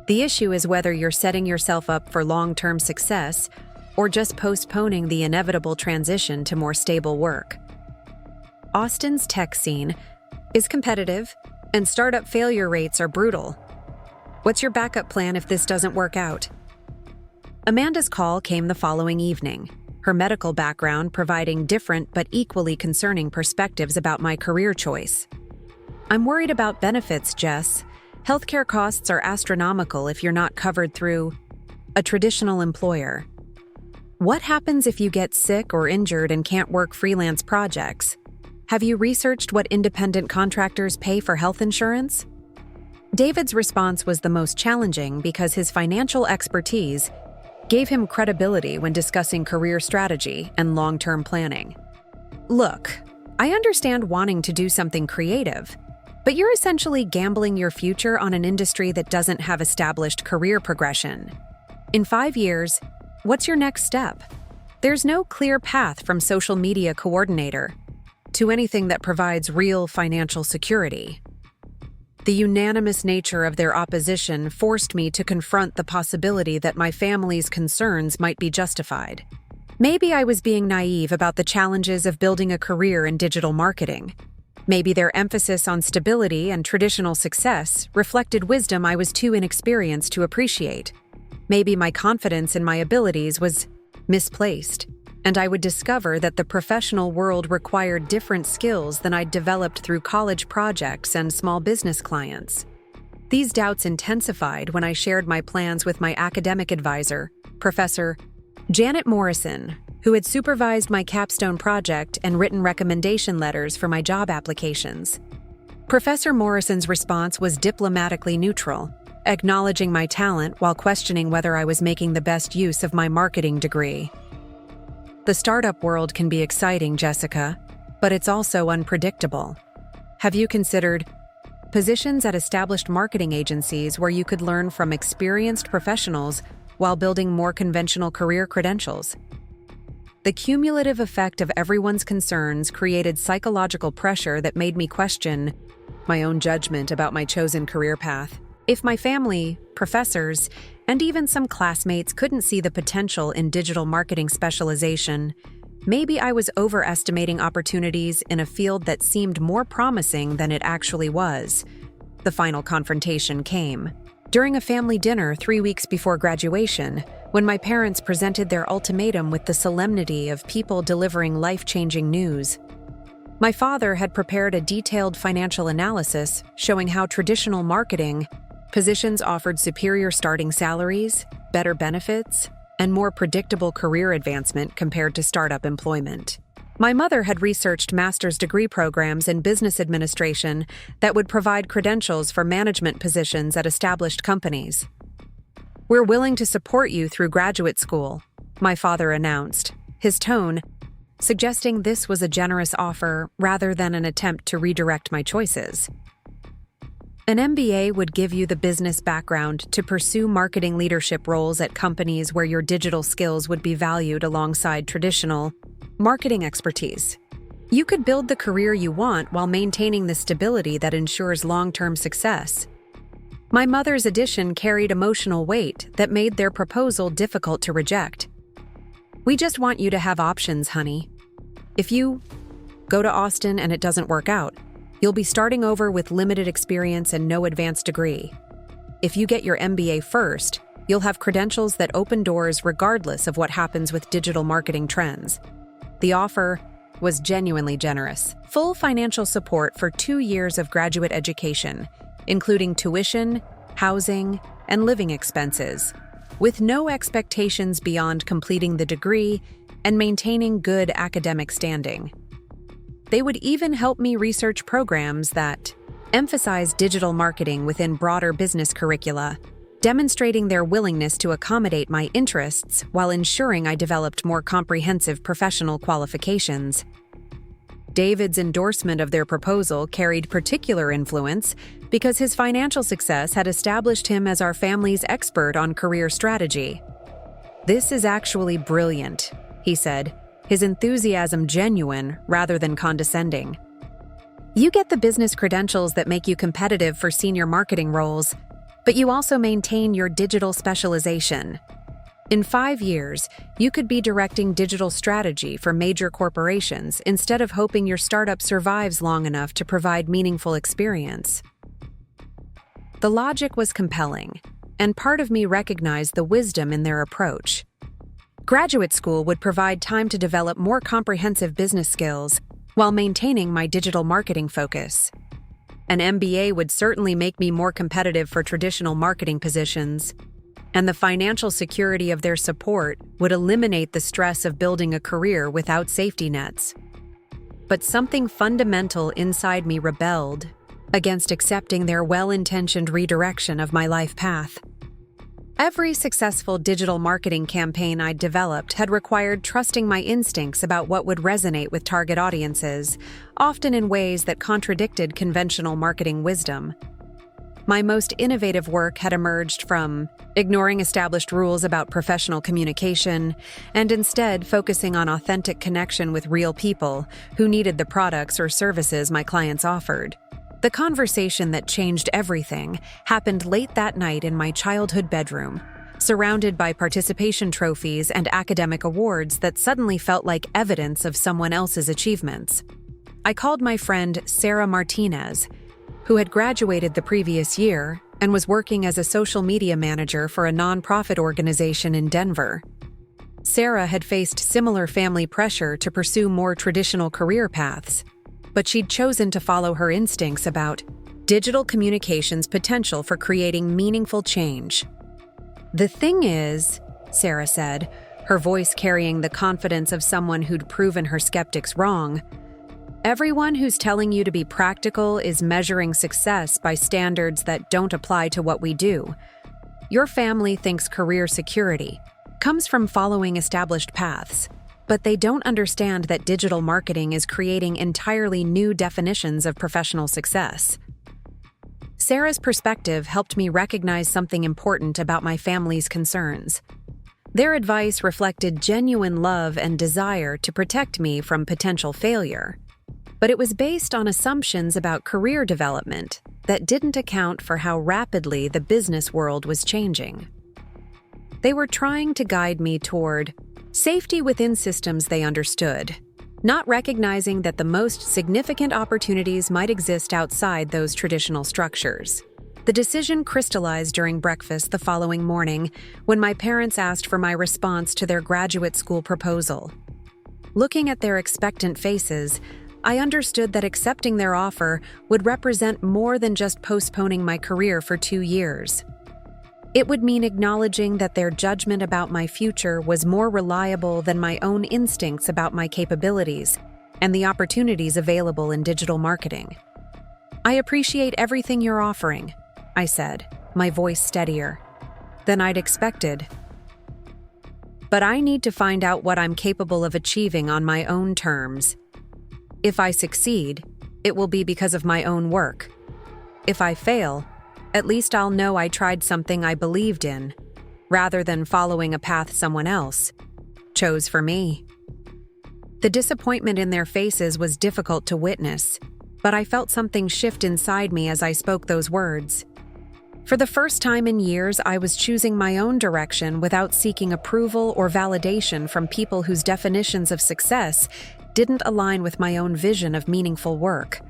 The issue is whether you're setting yourself up for long-term success or just postponing the inevitable transition to more stable work. Austin's tech scene is competitive, and startup failure rates are brutal. What's your backup plan if this doesn't work out?" Amanda's call came the following evening, her medical background providing different but equally concerning perspectives about my career choice. "I'm worried about benefits, Jess. Healthcare costs are astronomical if you're not covered through a traditional employer. What happens if you get sick or injured and can't work freelance projects? Have you researched what independent contractors pay for health insurance?" David's response was the most challenging because his financial expertise gave him credibility when discussing career strategy and long-term planning. "Look, I understand wanting to do something creative, but you're essentially gambling your future on an industry that doesn't have established career progression. In 5 years, what's your next step? There's no clear path from social media coordinator to anything that provides real financial security." The unanimous nature of their opposition forced me to confront the possibility that my family's concerns might be justified. Maybe I was being naive about the challenges of building a career in digital marketing. Maybe their emphasis on stability and traditional success reflected wisdom I was too inexperienced to appreciate. Maybe my confidence in my abilities was misplaced, and I would discover that the professional world required different skills than I'd developed through college projects and small business clients. These doubts intensified when I shared my plans with my academic advisor, Professor Janet Morrison, who had supervised my capstone project and written recommendation letters for my job applications. Professor Morrison's response was diplomatically neutral, acknowledging my talent while questioning whether I was making the best use of my marketing degree. "The startup world can be exciting, Jessica, but it's also unpredictable. Have you considered positions at established marketing agencies where you could learn from experienced professionals while building more conventional career credentials?" The cumulative effect of everyone's concerns created psychological pressure that made me question my own judgment about my chosen career path. If my family, professors, and even some classmates couldn't see the potential in digital marketing specialization, maybe I was overestimating opportunities in a field that seemed more promising than it actually was. The final confrontation came during a family dinner 3 weeks before graduation, when my parents presented their ultimatum with the solemnity of people delivering life-changing news. My father had prepared a detailed financial analysis showing how traditional marketing positions offered superior starting salaries, better benefits, and more predictable career advancement compared to startup employment. My mother had researched master's degree programs in business administration that would provide credentials for management positions at established companies. "We're willing to support you through graduate school," my father announced, his tone suggesting this was a generous offer rather than an attempt to redirect my choices. An MBA would give you the business background to pursue marketing leadership roles at companies where your digital skills would be valued alongside traditional marketing expertise. You could build the career you want while maintaining the stability that ensures long-term success. My mother's addition carried emotional weight that made their proposal difficult to reject. "We just want you to have options, honey. If you go to Austin and it doesn't work out, you'll be starting over with limited experience and no advanced degree. If you get your MBA first, you'll have credentials that open doors regardless of what happens with digital marketing trends." The offer was genuinely generous. Full financial support for 2 years of graduate education, including tuition, housing, and living expenses, with no expectations beyond completing the degree and maintaining good academic standing. They would even help me research programs that emphasize digital marketing within broader business curricula, demonstrating their willingness to accommodate my interests while ensuring I developed more comprehensive professional qualifications. David's endorsement of their proposal carried particular influence because his financial success had established him as our family's expert on career strategy. "This is actually brilliant," he said, his enthusiasm genuine rather than condescending. "You get the business credentials that make you competitive for senior marketing roles, but you also maintain your digital specialization. In 5 years, you could be directing digital strategy for major corporations instead of hoping your startup survives long enough to provide meaningful experience." The logic was compelling, and part of me recognized the wisdom in their approach. Graduate school would provide time to develop more comprehensive business skills while maintaining my digital marketing focus. An MBA would certainly make me more competitive for traditional marketing positions, and the financial security of their support would eliminate the stress of building a career without safety nets. But something fundamental inside me rebelled against accepting their well-intentioned redirection of my life path. Every successful digital marketing campaign I'd developed had required trusting my instincts about what would resonate with target audiences, often in ways that contradicted conventional marketing wisdom. My most innovative work had emerged from ignoring established rules about professional communication and instead focusing on authentic connection with real people who needed the products or services my clients offered. The conversation that changed everything happened late that night in my childhood bedroom, surrounded by participation trophies and academic awards that suddenly felt like evidence of someone else's achievements. I called my friend Sarah Martinez, who had graduated the previous year and was working as a social media manager for a nonprofit organization in Denver. Sarah had faced similar family pressure to pursue more traditional career paths, but she'd chosen to follow her instincts about digital communication's potential for creating meaningful change. "The thing is," Sarah said, her voice carrying the confidence of someone who'd proven her skeptics wrong, "everyone who's telling you to be practical is measuring success by standards that don't apply to what we do. Your family thinks career security comes from following established paths, but they don't understand that digital marketing is creating entirely new definitions of professional success." Sarah's perspective helped me recognize something important about my family's concerns. Their advice reflected genuine love and desire to protect me from potential failure, but it was based on assumptions about career development that didn't account for how rapidly the business world was changing. They were trying to guide me toward safety within systems they understood, not recognizing that the most significant opportunities might exist outside those traditional structures. The decision crystallized during breakfast the following morning when my parents asked for my response to their graduate school proposal. Looking at their expectant faces, I understood that accepting their offer would represent more than just postponing my career for 2 years. It would mean acknowledging that their judgment about my future was more reliable than my own instincts about my capabilities, and the opportunities available in digital marketing. "I appreciate everything you're offering," I said, my voice steadier than I'd expected. "But I need to find out what I'm capable of achieving on my own terms. If I succeed, it will be because of my own work. If I fail, at least I'll know I tried something I believed in, rather than following a path someone else chose for me." The disappointment in their faces was difficult to witness, but I felt something shift inside me as I spoke those words. For the first time in years, I was choosing my own direction without seeking approval or validation from people whose definitions of success didn't align with my own vision of meaningful work.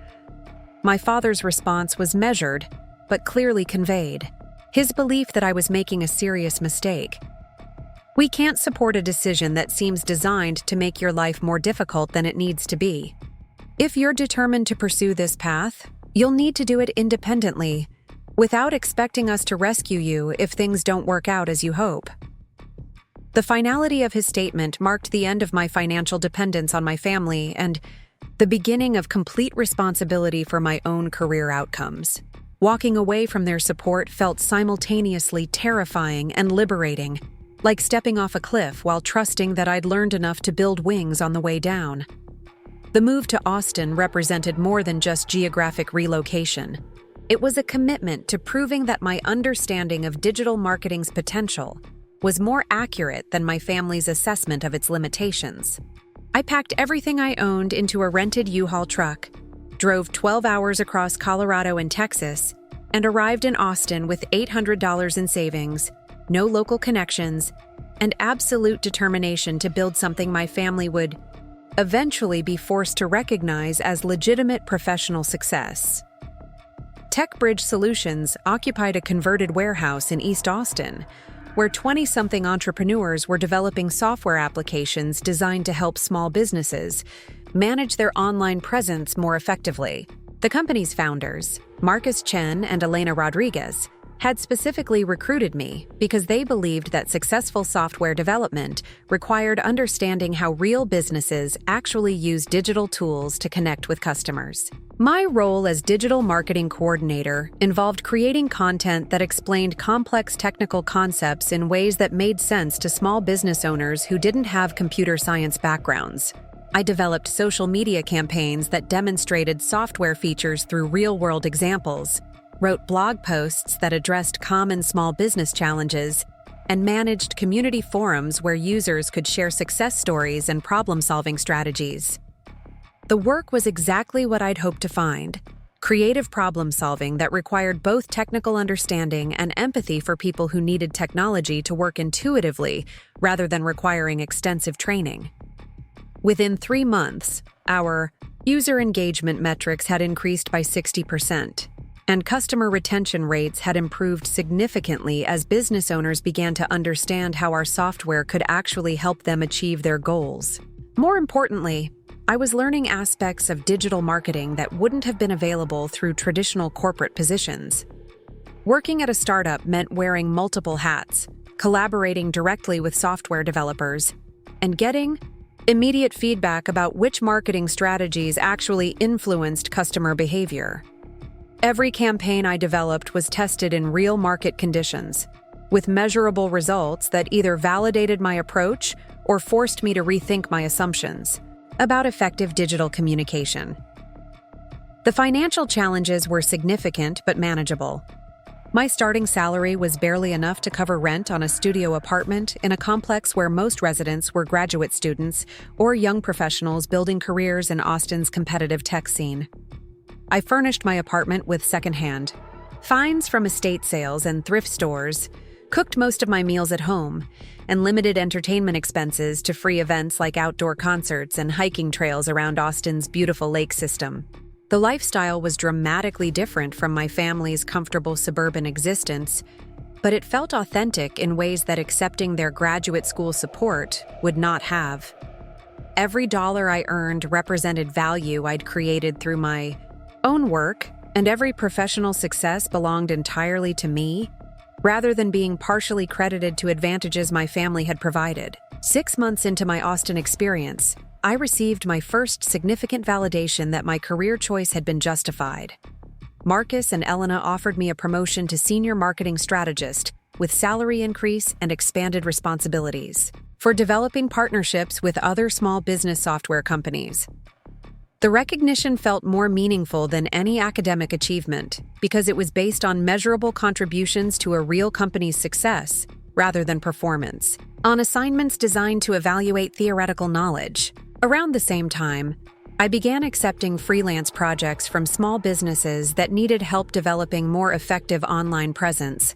My father's response was measured, but clearly conveyed. His belief that I was making a serious mistake. "We can't support a decision that seems designed to make your life more difficult than it needs to be. If you're determined to pursue this path, you'll need to do it independently, without expecting us to rescue you if things don't work out as you hope." The finality of his statement marked the end of my financial dependence on my family and the beginning of complete responsibility for my own career outcomes. Walking away from their support felt simultaneously terrifying and liberating, like stepping off a cliff while trusting that I'd learned enough to build wings on the way down. The move to Austin represented more than just geographic relocation. It was a commitment to proving that my understanding of digital marketing's potential was more accurate than my family's assessment of its limitations. I packed everything I owned into a rented U-Haul truck, drove 12 hours across Colorado and Texas, and arrived in Austin with $800 in savings, no local connections, and absolute determination to build something my family would eventually be forced to recognize as legitimate professional success. TechBridge Solutions occupied a converted warehouse in East Austin, where 20-something entrepreneurs were developing software applications designed to help small businesses manage their online presence more effectively. The company's founders, Marcus Chen and Elena Rodriguez, had specifically recruited me because they believed that successful software development required understanding how real businesses actually use digital tools to connect with customers. My role as digital marketing coordinator involved creating content that explained complex technical concepts in ways that made sense to small business owners who didn't have computer science backgrounds. I developed social media campaigns that demonstrated software features through real-world examples, wrote blog posts that addressed common small business challenges, and managed community forums where users could share success stories and problem-solving strategies. The work was exactly what I'd hoped to find: creative problem-solving that required both technical understanding and empathy for people who needed technology to work intuitively rather than requiring extensive training. Within 3 months, our user engagement metrics had increased by 60%. And customer retention rates had improved significantly as business owners began to understand how our software could actually help them achieve their goals. More importantly, I was learning aspects of digital marketing that wouldn't have been available through traditional corporate positions. Working at a startup meant wearing multiple hats, collaborating directly with software developers, and getting immediate feedback about which marketing strategies actually influenced customer behavior. Every campaign I developed was tested in real market conditions, with measurable results that either validated my approach or forced me to rethink my assumptions about effective digital communication. The financial challenges were significant but manageable. My starting salary was barely enough to cover rent on a studio apartment in a complex where most residents were graduate students or young professionals building careers in Austin's competitive tech scene. I furnished my apartment with secondhand finds from estate sales and thrift stores, cooked most of my meals at home, and limited entertainment expenses to free events like outdoor concerts and hiking trails around Austin's beautiful lake system. The lifestyle was dramatically different from my family's comfortable suburban existence, but it felt authentic in ways that accepting their graduate school support would not have. Every dollar I earned represented value I'd created through my own work, and every professional success belonged entirely to me, rather than being partially credited to advantages my family had provided. 6 months into my Austin experience, I received my first significant validation that my career choice had been justified. Marcus and Elena offered me a promotion to senior marketing strategist with salary increase and expanded responsibilities for developing partnerships with other small business software companies. The recognition felt more meaningful than any academic achievement because it was based on measurable contributions to a real company's success rather than performance, on assignments designed to evaluate theoretical knowledge. Around the same time, I began accepting freelance projects from small businesses that needed help developing more effective online presence.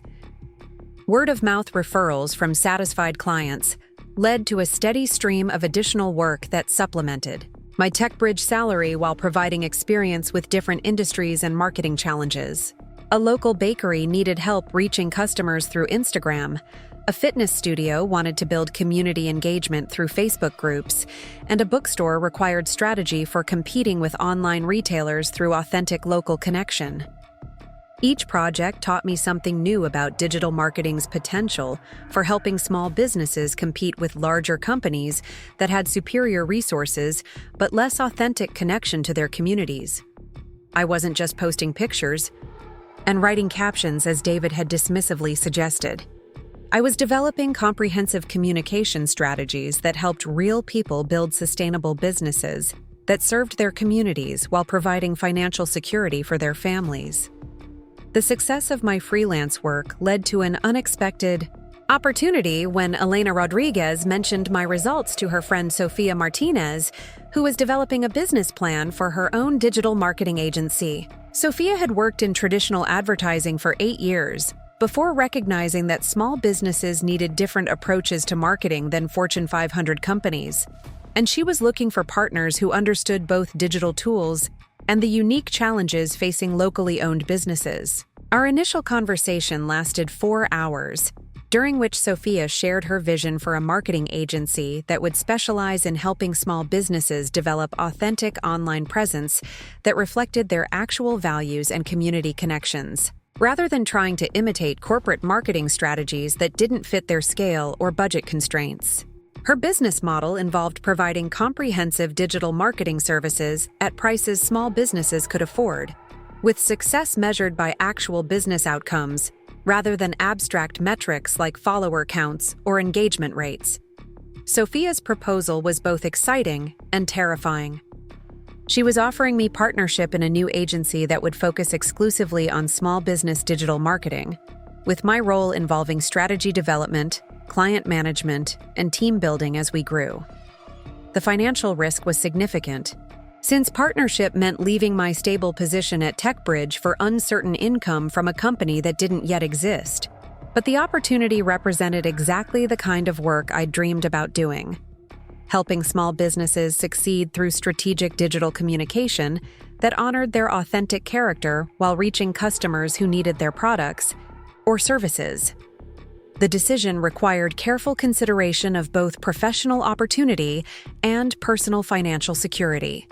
Word-of-mouth referrals from satisfied clients led to a steady stream of additional work that supplemented my TechBridge salary while providing experience with different industries and marketing challenges. A local bakery needed help reaching customers through Instagram. A fitness studio wanted to build community engagement through Facebook groups, and a bookstore required strategy for competing with online retailers through authentic local connection. Each project taught me something new about digital marketing's potential for helping small businesses compete with larger companies that had superior resources but less authentic connection to their communities. I wasn't just posting pictures and writing captions as David had dismissively suggested. I was developing comprehensive communication strategies that helped real people build sustainable businesses that served their communities while providing financial security for their families. The success of my freelance work led to an unexpected opportunity when Elena Rodriguez mentioned my results to her friend Sofia Martinez, who was developing a business plan for her own digital marketing agency. Sofia had worked in traditional advertising for 8 years, before recognizing that small businesses needed different approaches to marketing than Fortune 500 companies, and she was looking for partners who understood both digital tools and the unique challenges facing locally owned businesses. Our initial conversation lasted 4 hours, during which Sofia shared her vision for a marketing agency that would specialize in helping small businesses develop authentic online presence that reflected their actual values and community connections, rather than trying to imitate corporate marketing strategies that didn't fit their scale or budget constraints. Her business model involved providing comprehensive digital marketing services at prices small businesses could afford, with success measured by actual business outcomes rather than abstract metrics like follower counts or engagement rates. Sofia's proposal was both exciting and terrifying. She was offering me partnership in a new agency that would focus exclusively on small business digital marketing, with my role involving strategy development, client management, and team building as we grew. The financial risk was significant, since partnership meant leaving my stable position at TechBridge for uncertain income from a company that didn't yet exist. But the opportunity represented exactly the kind of work I'd dreamed about doing. Helping small businesses succeed through strategic digital communication that honored their authentic character while reaching customers who needed their products or services. The decision required careful consideration of both professional opportunity and personal financial security.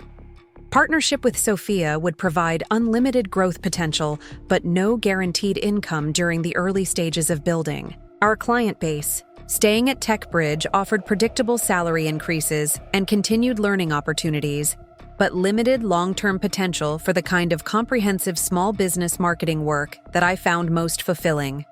Partnership with Sofia would provide unlimited growth potential, but no guaranteed income during the early stages of building. Our client base, staying at TechBridge, offered predictable salary increases and continued learning opportunities, but limited long-term potential for the kind of comprehensive small business marketing work that I found most fulfilling.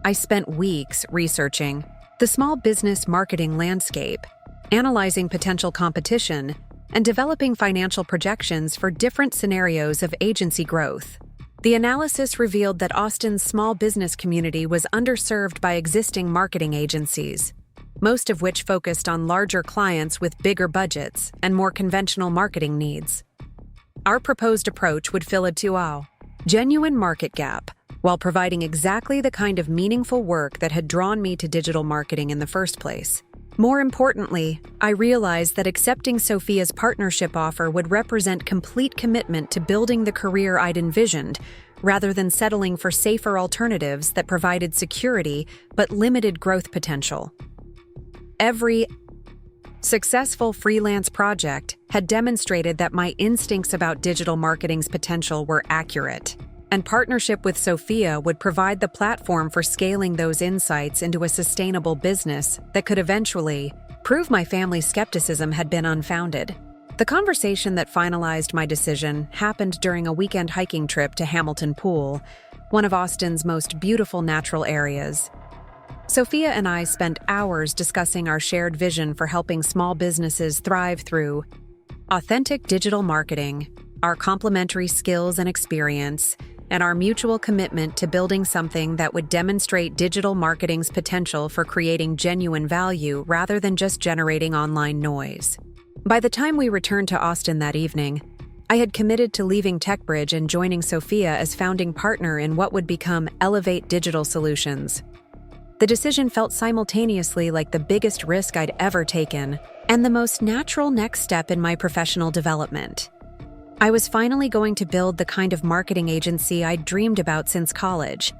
I spent weeks researching the small business marketing landscape, analyzing potential competition, and developing financial projections for different scenarios of agency growth. The analysis revealed that Austin's small business community was underserved by existing marketing agencies, most of which focused on larger clients with bigger budgets and more conventional marketing needs. Our proposed approach would fill a genuine market gap while providing exactly the kind of meaningful work that had drawn me to digital marketing in the first place. More importantly, I realized that accepting Sofia's partnership offer would represent complete commitment to building the career I'd envisioned, rather than settling for safer alternatives that provided security but limited growth potential. Every successful freelance project had demonstrated that my instincts about digital marketing's potential were accurate, and partnership with Sofia would provide the platform for scaling those insights into a sustainable business that could eventually prove my family's skepticism had been unfounded. The conversation that finalized my decision happened during a weekend hiking trip to Hamilton Pool, one of Austin's most beautiful natural areas. Sophia and I spent hours discussing our shared vision for helping small businesses thrive through authentic digital marketing, our complementary skills and experience, and our mutual commitment to building something that would demonstrate digital marketing's potential for creating genuine value rather than just generating online noise. By the time we returned to Austin that evening, I had committed to leaving TechBridge and joining Sophia as founding partner in what would become Elevate Digital Solutions. The decision felt simultaneously like the biggest risk I'd ever taken and the most natural next step in my professional development. I was finally going to build the kind of marketing agency I'd dreamed about since college,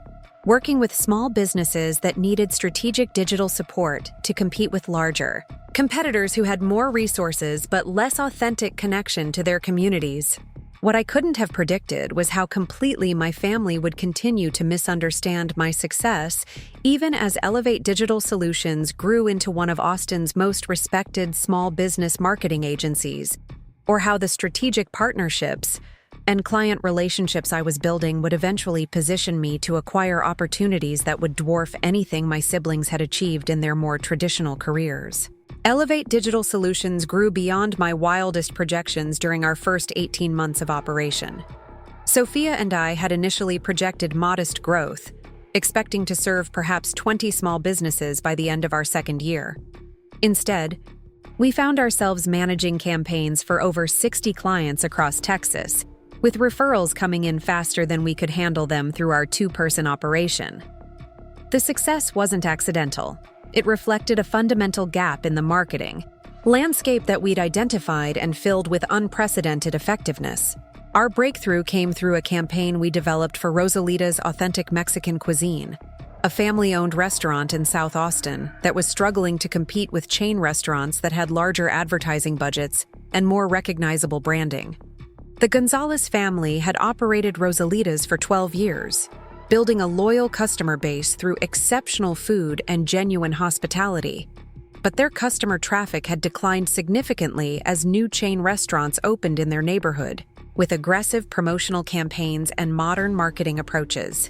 working with small businesses that needed strategic digital support to compete with larger competitors who had more resources but less authentic connection to their communities. What I couldn't have predicted was how completely my family would continue to misunderstand my success, even as Elevate Digital Solutions grew into one of Austin's most respected small business marketing agencies, or how the strategic partnerships and client relationships I was building would eventually position me to acquire opportunities that would dwarf anything my siblings had achieved in their more traditional careers. Elevate Digital Solutions grew beyond my wildest projections during our first 18 months of operation. Sophia and I had initially projected modest growth, expecting to serve perhaps 20 small businesses by the end of our second year. Instead, we found ourselves managing campaigns for over 60 clients across Texas, with referrals coming in faster than we could handle them through our two-person operation. The success wasn't accidental. It reflected a fundamental gap in the marketing landscape that we'd identified and filled with unprecedented effectiveness. Our breakthrough came through a campaign we developed for Rosalita's Authentic Mexican Cuisine, a family-owned restaurant in South Austin that was struggling to compete with chain restaurants that had larger advertising budgets and more recognizable branding. The Gonzalez family had operated Rosalita's for 12 years, building a loyal customer base through exceptional food and genuine hospitality. But their customer traffic had declined significantly as new chain restaurants opened in their neighborhood, with aggressive promotional campaigns and modern marketing approaches.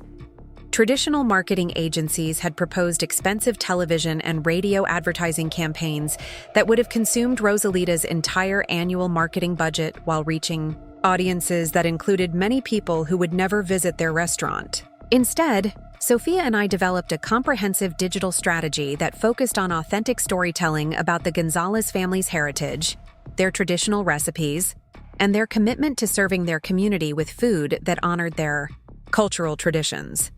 Traditional marketing agencies had proposed expensive television and radio advertising campaigns that would have consumed Rosalita's entire annual marketing budget while reaching audiences that included many people who would never visit their restaurant. Instead, Sophia and I developed a comprehensive digital strategy that focused on authentic storytelling about the Gonzalez family's heritage, their traditional recipes, and their commitment to serving their community with food that honored their cultural traditions.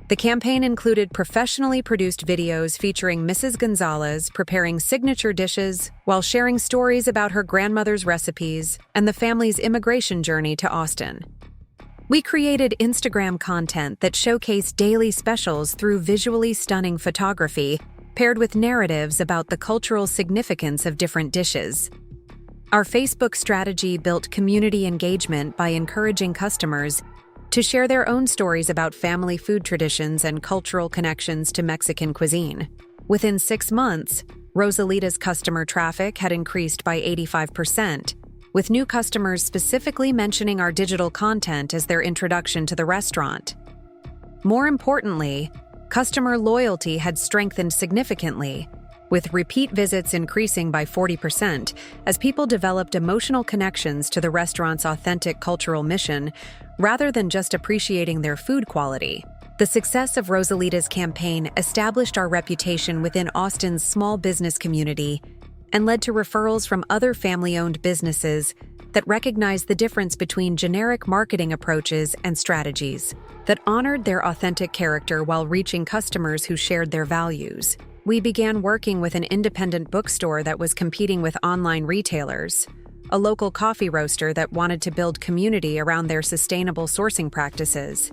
The campaign included professionally produced videos featuring Mrs. Gonzalez preparing signature dishes while sharing stories about her grandmother's recipes and the family's immigration journey to Austin. We created Instagram content that showcased daily specials through visually stunning photography, paired with narratives about the cultural significance of different dishes. Our Facebook strategy built community engagement by encouraging customers to share their own stories about family food traditions and cultural connections to Mexican cuisine. Within 6 months, Rosalita's customer traffic had increased by 85%, with new customers specifically mentioning our digital content as their introduction to the restaurant. More importantly, customer loyalty had strengthened significantly, with repeat visits increasing by 40% as people developed emotional connections to the restaurant's authentic cultural mission rather than just appreciating their food quality. The success of Rosalita's campaign established our reputation within Austin's small business community and led to referrals from other family-owned businesses that recognized the difference between generic marketing approaches and strategies that honored their authentic character while reaching customers who shared their values. We began working with an independent bookstore that was competing with online retailers, a local coffee roaster that wanted to build community around their sustainable sourcing practices,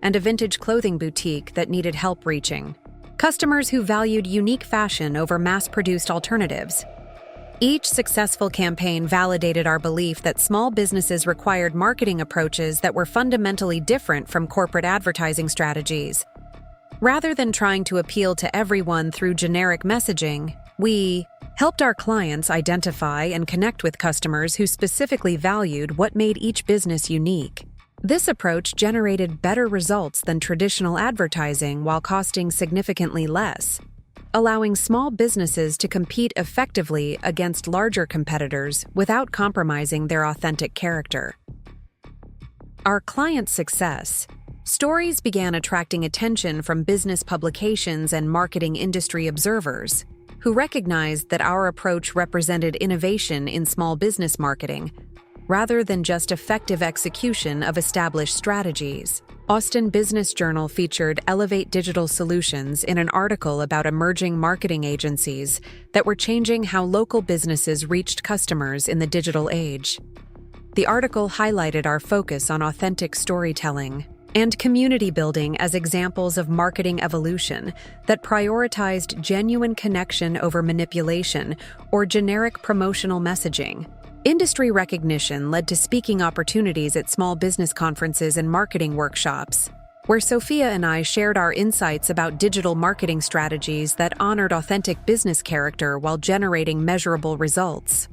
and a vintage clothing boutique that needed help reaching customers who valued unique fashion over mass-produced alternatives. Each successful campaign validated our belief that small businesses required marketing approaches that were fundamentally different from corporate advertising strategies. Rather than trying to appeal to everyone through generic messaging, we helped our clients identify and connect with customers who specifically valued what made each business unique. This approach generated better results than traditional advertising while costing significantly less, allowing small businesses to compete effectively against larger competitors without compromising their authentic character. Our clients' success. Stories began attracting attention from business publications and marketing industry observers, who recognized that our approach represented innovation in small business marketing, rather than just effective execution of established strategies. Austin Business Journal featured Elevate Digital Solutions in an article about emerging marketing agencies that were changing how local businesses reached customers in the digital age. The article highlighted our focus on authentic storytelling and community building as examples of marketing evolution that prioritized genuine connection over manipulation or generic promotional messaging. Industry recognition led to speaking opportunities at small business conferences and marketing workshops, where Sophia and I shared our insights about digital marketing strategies that honored authentic business character while generating measurable results.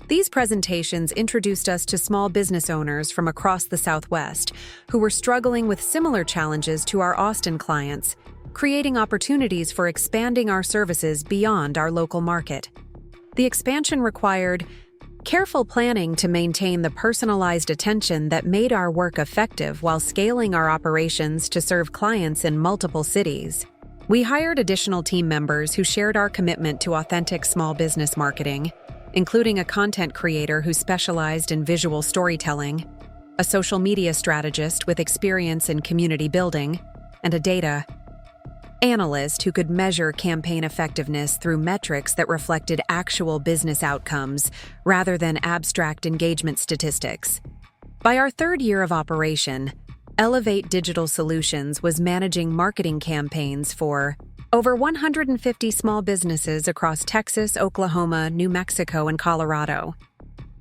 These presentations introduced us to small business owners from across the Southwest who were struggling with similar challenges to our Austin clients, creating opportunities for expanding our services beyond our local market. The expansion required careful planning to maintain the personalized attention that made our work effective while scaling our operations to serve clients in multiple cities. We hired additional team members who shared our commitment to authentic small business marketing, including a content creator who specialized in visual storytelling, a social media strategist with experience in community building, and a data analyst who could measure campaign effectiveness through metrics that reflected actual business outcomes rather than abstract engagement statistics. By our third year of operation, Elevate Digital Solutions was managing marketing campaigns for over 150 small businesses across Texas, Oklahoma, New Mexico, and Colorado.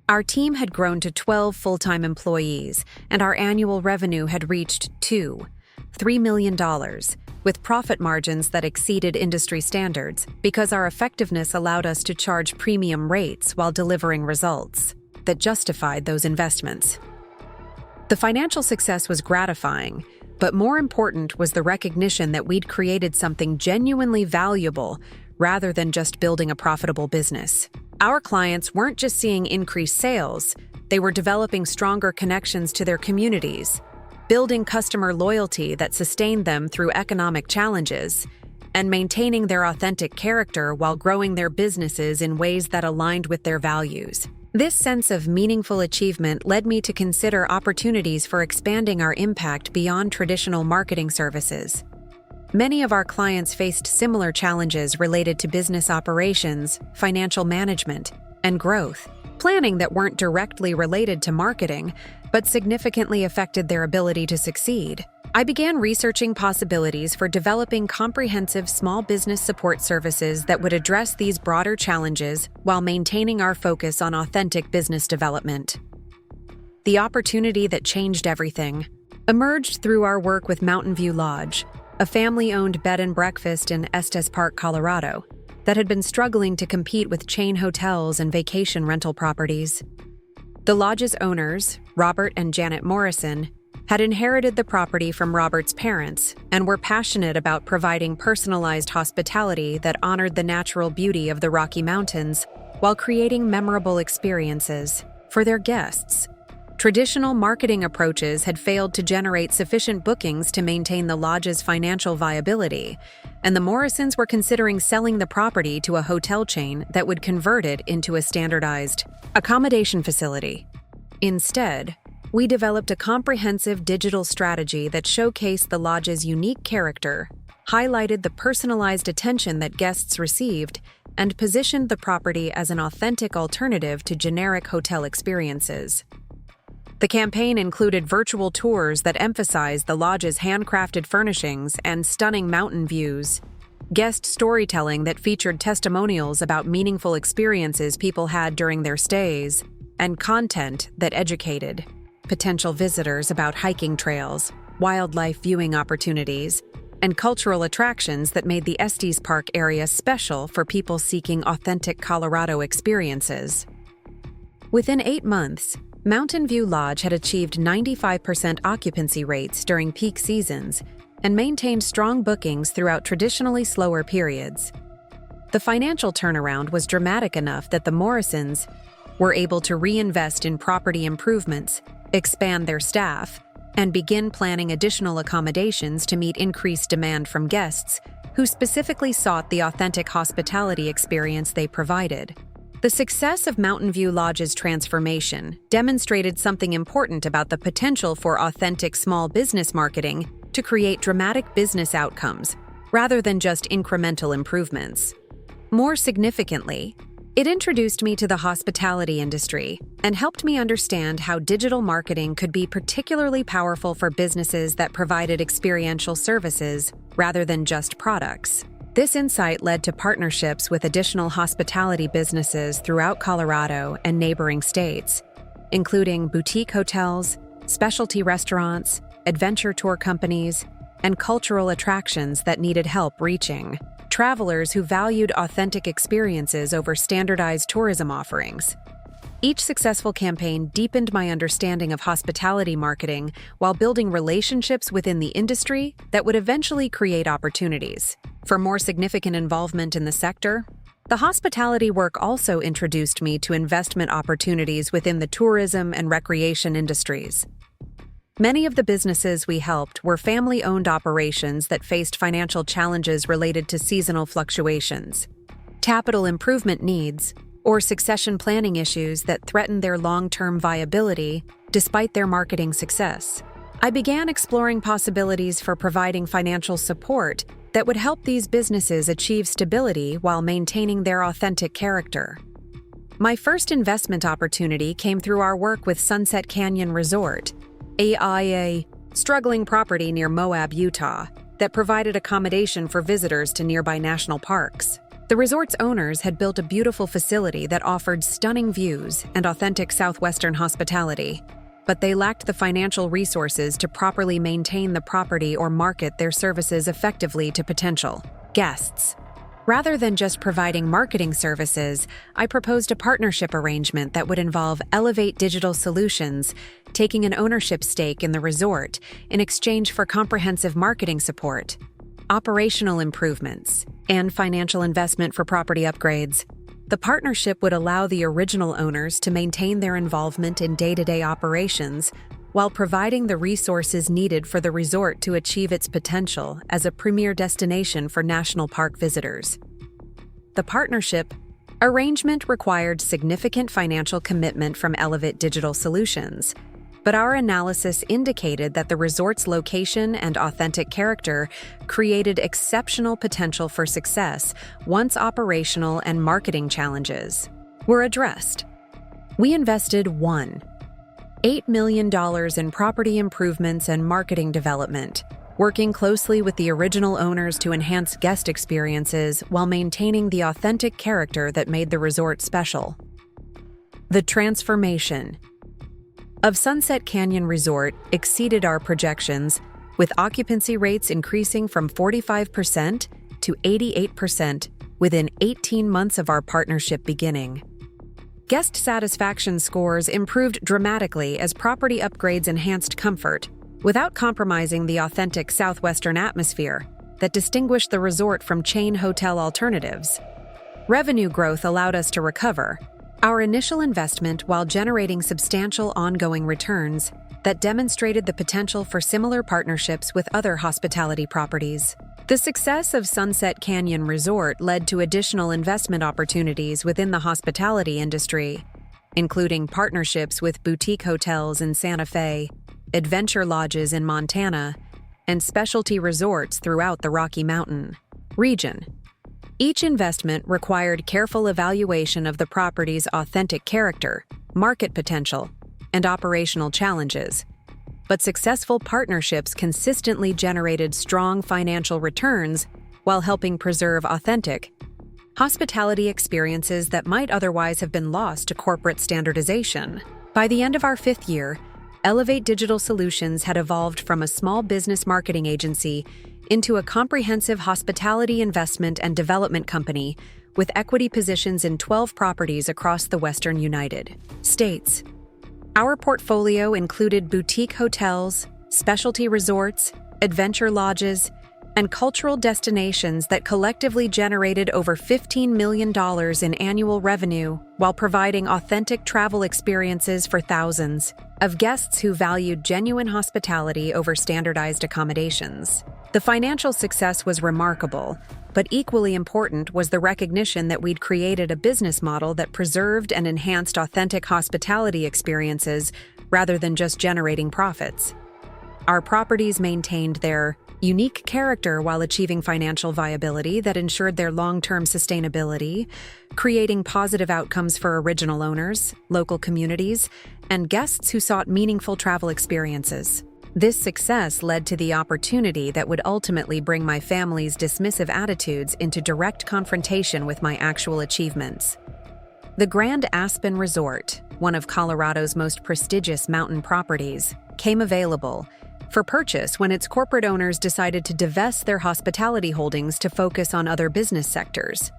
Our team had grown to 12 full-time employees, and our annual revenue had reached $3 million, with profit margins that exceeded industry standards because our effectiveness allowed us to charge premium rates while delivering results that justified those investments. The financial success was gratifying, but more important was the recognition that we'd created something genuinely valuable rather than just building a profitable business. Our clients weren't just seeing increased sales, they were developing stronger connections to their communities, building customer loyalty that sustained them through economic challenges, and maintaining their authentic character while growing their businesses in ways that aligned with their values. This sense of meaningful achievement led me to consider opportunities for expanding our impact beyond traditional marketing services. Many of our clients faced similar challenges related to business operations, financial management, and growth, planning that weren't directly related to marketing, but significantly affected their ability to succeed. I began researching possibilities for developing comprehensive small business support services that would address these broader challenges while maintaining our focus on authentic business development. The opportunity that changed everything emerged through our work with Mountain View Lodge, a family-owned bed and breakfast in Estes Park, Colorado, that had been struggling to compete with chain hotels and vacation rental properties. The lodge's owners, Robert and Janet Morrison, had inherited the property from Robert's parents and were passionate about providing personalized hospitality that honored the natural beauty of the Rocky Mountains while creating memorable experiences for their guests. Traditional marketing approaches had failed to generate sufficient bookings to maintain the lodge's financial viability, and the Morrisons were considering selling the property to a hotel chain that would convert it into a standardized accommodation facility. Instead, we developed a comprehensive digital strategy that showcased the lodge's unique character, highlighted the personalized attention that guests received, and positioned the property as an authentic alternative to generic hotel experiences. The campaign included virtual tours that emphasized the lodge's handcrafted furnishings and stunning mountain views, guest storytelling that featured testimonials about meaningful experiences people had during their stays, and content that educated potential visitors about hiking trails, wildlife viewing opportunities, and cultural attractions that made the Estes Park area special for people seeking authentic Colorado experiences. Within 8 months, Mountain View Lodge had achieved 95% occupancy rates during peak seasons and maintained strong bookings throughout traditionally slower periods. The financial turnaround was dramatic enough that the Morrisons were able to reinvest in property improvements, expand their staff, and begin planning additional accommodations to meet increased demand from guests who specifically sought the authentic hospitality experience they provided. The success of Mountain View Lodge's transformation demonstrated something important about the potential for authentic small business marketing to create dramatic business outcomes, rather than just incremental improvements. More significantly, it introduced me to the hospitality industry and helped me understand how digital marketing could be particularly powerful for businesses that provided experiential services rather than just products. This insight led to partnerships with additional hospitality businesses throughout Colorado and neighboring states, including boutique hotels, specialty restaurants, adventure tour companies, and cultural attractions that needed help reaching travelers who valued authentic experiences over standardized tourism offerings. Each successful campaign deepened my understanding of hospitality marketing while building relationships within the industry that would eventually create opportunities for more significant involvement in the sector. The hospitality work also introduced me to investment opportunities within the tourism and recreation industries. Many of the businesses we helped were family-owned operations that faced financial challenges related to seasonal fluctuations, capital improvement needs, or succession planning issues that threatened their long-term viability despite their marketing success. I began exploring possibilities for providing financial support that would help these businesses achieve stability while maintaining their authentic character. My first investment opportunity came through our work with Sunset Canyon Resort, a struggling property near Moab, Utah, that provided accommodation for visitors to nearby national parks. The resort's owners had built a beautiful facility that offered stunning views and authentic southwestern hospitality, but they lacked the financial resources to properly maintain the property or market their services effectively to potential guests. Rather than just providing marketing services, I proposed a partnership arrangement that would involve Elevate Digital Solutions taking an ownership stake in the resort in exchange for comprehensive marketing support, operational improvements, and financial investment for property upgrades. The partnership would allow the original owners to maintain their involvement in day-to-day operations while providing the resources needed for the resort to achieve its potential as a premier destination for national park visitors. The partnership arrangement required significant financial commitment from Elevate Digital Solutions, but our analysis indicated that the resort's location and authentic character created exceptional potential for success once operational and marketing challenges were addressed. We invested $8 million in property improvements and marketing development, working closely with the original owners to enhance guest experiences while maintaining the authentic character that made the resort special. The transformation of Sunset Canyon Resort exceeded our projections, with occupancy rates increasing from 45% to 88% within 18 months of our partnership beginning. Guest satisfaction scores improved dramatically as property upgrades enhanced comfort, without compromising the authentic southwestern atmosphere that distinguished the resort from chain hotel alternatives. Revenue growth allowed us to recover our initial investment while generating substantial ongoing returns that demonstrated the potential for similar partnerships with other hospitality properties. The success of Sunset Canyon Resort led to additional investment opportunities within the hospitality industry, including partnerships with boutique hotels in Santa Fe, adventure lodges in Montana, and specialty resorts throughout the Rocky Mountain region. Each investment required careful evaluation of the property's authentic character, market potential, and operational challenges, but successful partnerships consistently generated strong financial returns while helping preserve authentic hospitality experiences that might otherwise have been lost to corporate standardization. By the end of our 5th year, Elevate Digital Solutions had evolved from a small business marketing agency into a comprehensive hospitality investment and development company with equity positions in 12 properties across the Western United States. Our portfolio included boutique hotels, specialty resorts, adventure lodges, and cultural destinations that collectively generated over $15 million in annual revenue while providing authentic travel experiences for thousands of guests who valued genuine hospitality over standardized accommodations. The financial success was remarkable, but equally important was the recognition that we'd created a business model that preserved and enhanced authentic hospitality experiences rather than just generating profits. Our properties maintained their unique character while achieving financial viability that ensured their long-term sustainability, creating positive outcomes for original owners, local communities, and guests who sought meaningful travel experiences. This success led to the opportunity that would ultimately bring my family's dismissive attitudes into direct confrontation with my actual achievements. The Grand Aspen Resort, one of Colorado's most prestigious mountain properties, came available for purchase when its corporate owners decided to divest their hospitality holdings to focus on other business sectors.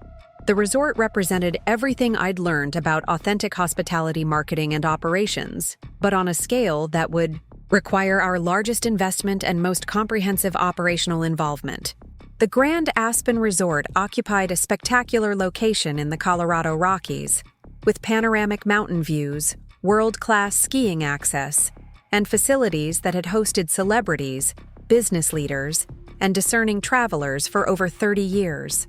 The resort represented everything I'd learned about authentic hospitality marketing and operations, but on a scale that would require our largest investment and most comprehensive operational involvement. The Grand Aspen Resort occupied a spectacular location in the Colorado Rockies, with panoramic mountain views, world-class skiing access, and facilities that had hosted celebrities, business leaders, and discerning travelers for over 30 years.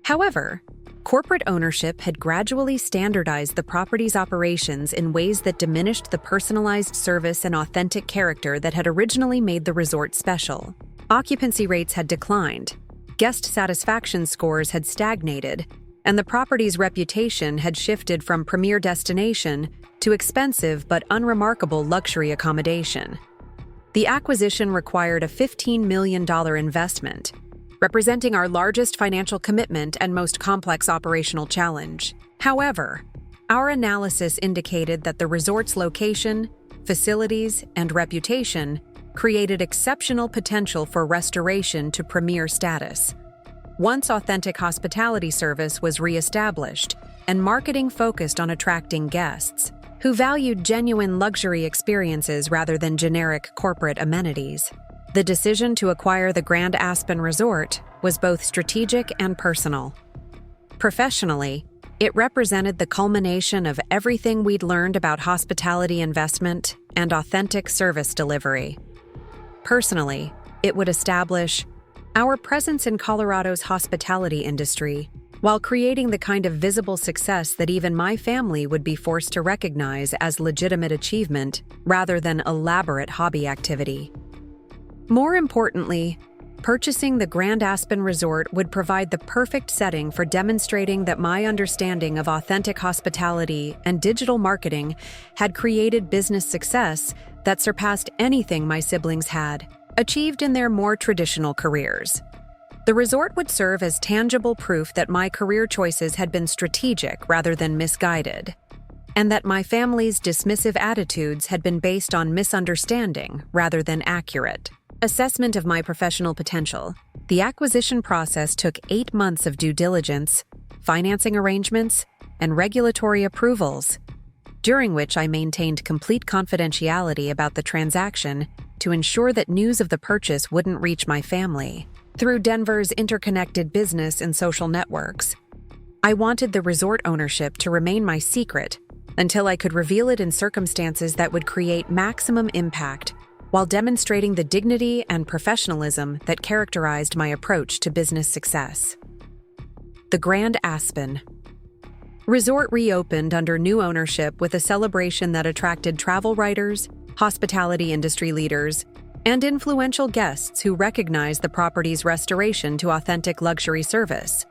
However, corporate ownership had gradually standardized the property's operations in ways that diminished the personalized service and authentic character that had originally made the resort special. Occupancy rates had declined, guest satisfaction scores had stagnated, and the property's reputation had shifted from premier destination to expensive but unremarkable luxury accommodation. The acquisition required a $15 million investment, representing our largest financial commitment and most complex operational challenge. However, our analysis indicated that the resort's location, facilities, and reputation created exceptional potential for restoration to premier status. Once authentic hospitality service was reestablished and marketing focused on attracting guests who valued genuine luxury experiences rather than generic corporate amenities. The decision to acquire the Grand Aspen Resort was both strategic and personal. Professionally, it represented the culmination of everything we'd learned about hospitality investment and authentic service delivery. Personally, it would establish our presence in Colorado's hospitality industry, while creating the kind of visible success that even my family would be forced to recognize as legitimate achievement rather than elaborate hobby activity. More importantly, purchasing the Grand Aspen Resort would provide the perfect setting for demonstrating that my understanding of authentic hospitality and digital marketing had created business success that surpassed anything my siblings had achieved in their more traditional careers. The resort would serve as tangible proof that my career choices had been strategic rather than misguided, and that my family's dismissive attitudes had been based on misunderstanding rather than accurate assessment of my professional potential. The acquisition process took 8 months of due diligence, financing arrangements, and regulatory approvals, during which I maintained complete confidentiality about the transaction to ensure that news of the purchase wouldn't reach my family. Through Denver's interconnected business and social networks, I wanted the resort ownership to remain my secret until I could reveal it in circumstances that would create maximum impact while demonstrating the dignity and professionalism that characterized my approach to business success. The Grand Aspen Resort reopened under new ownership with a celebration that attracted travel writers, hospitality industry leaders, and influential guests who recognized the property's restoration to authentic luxury service.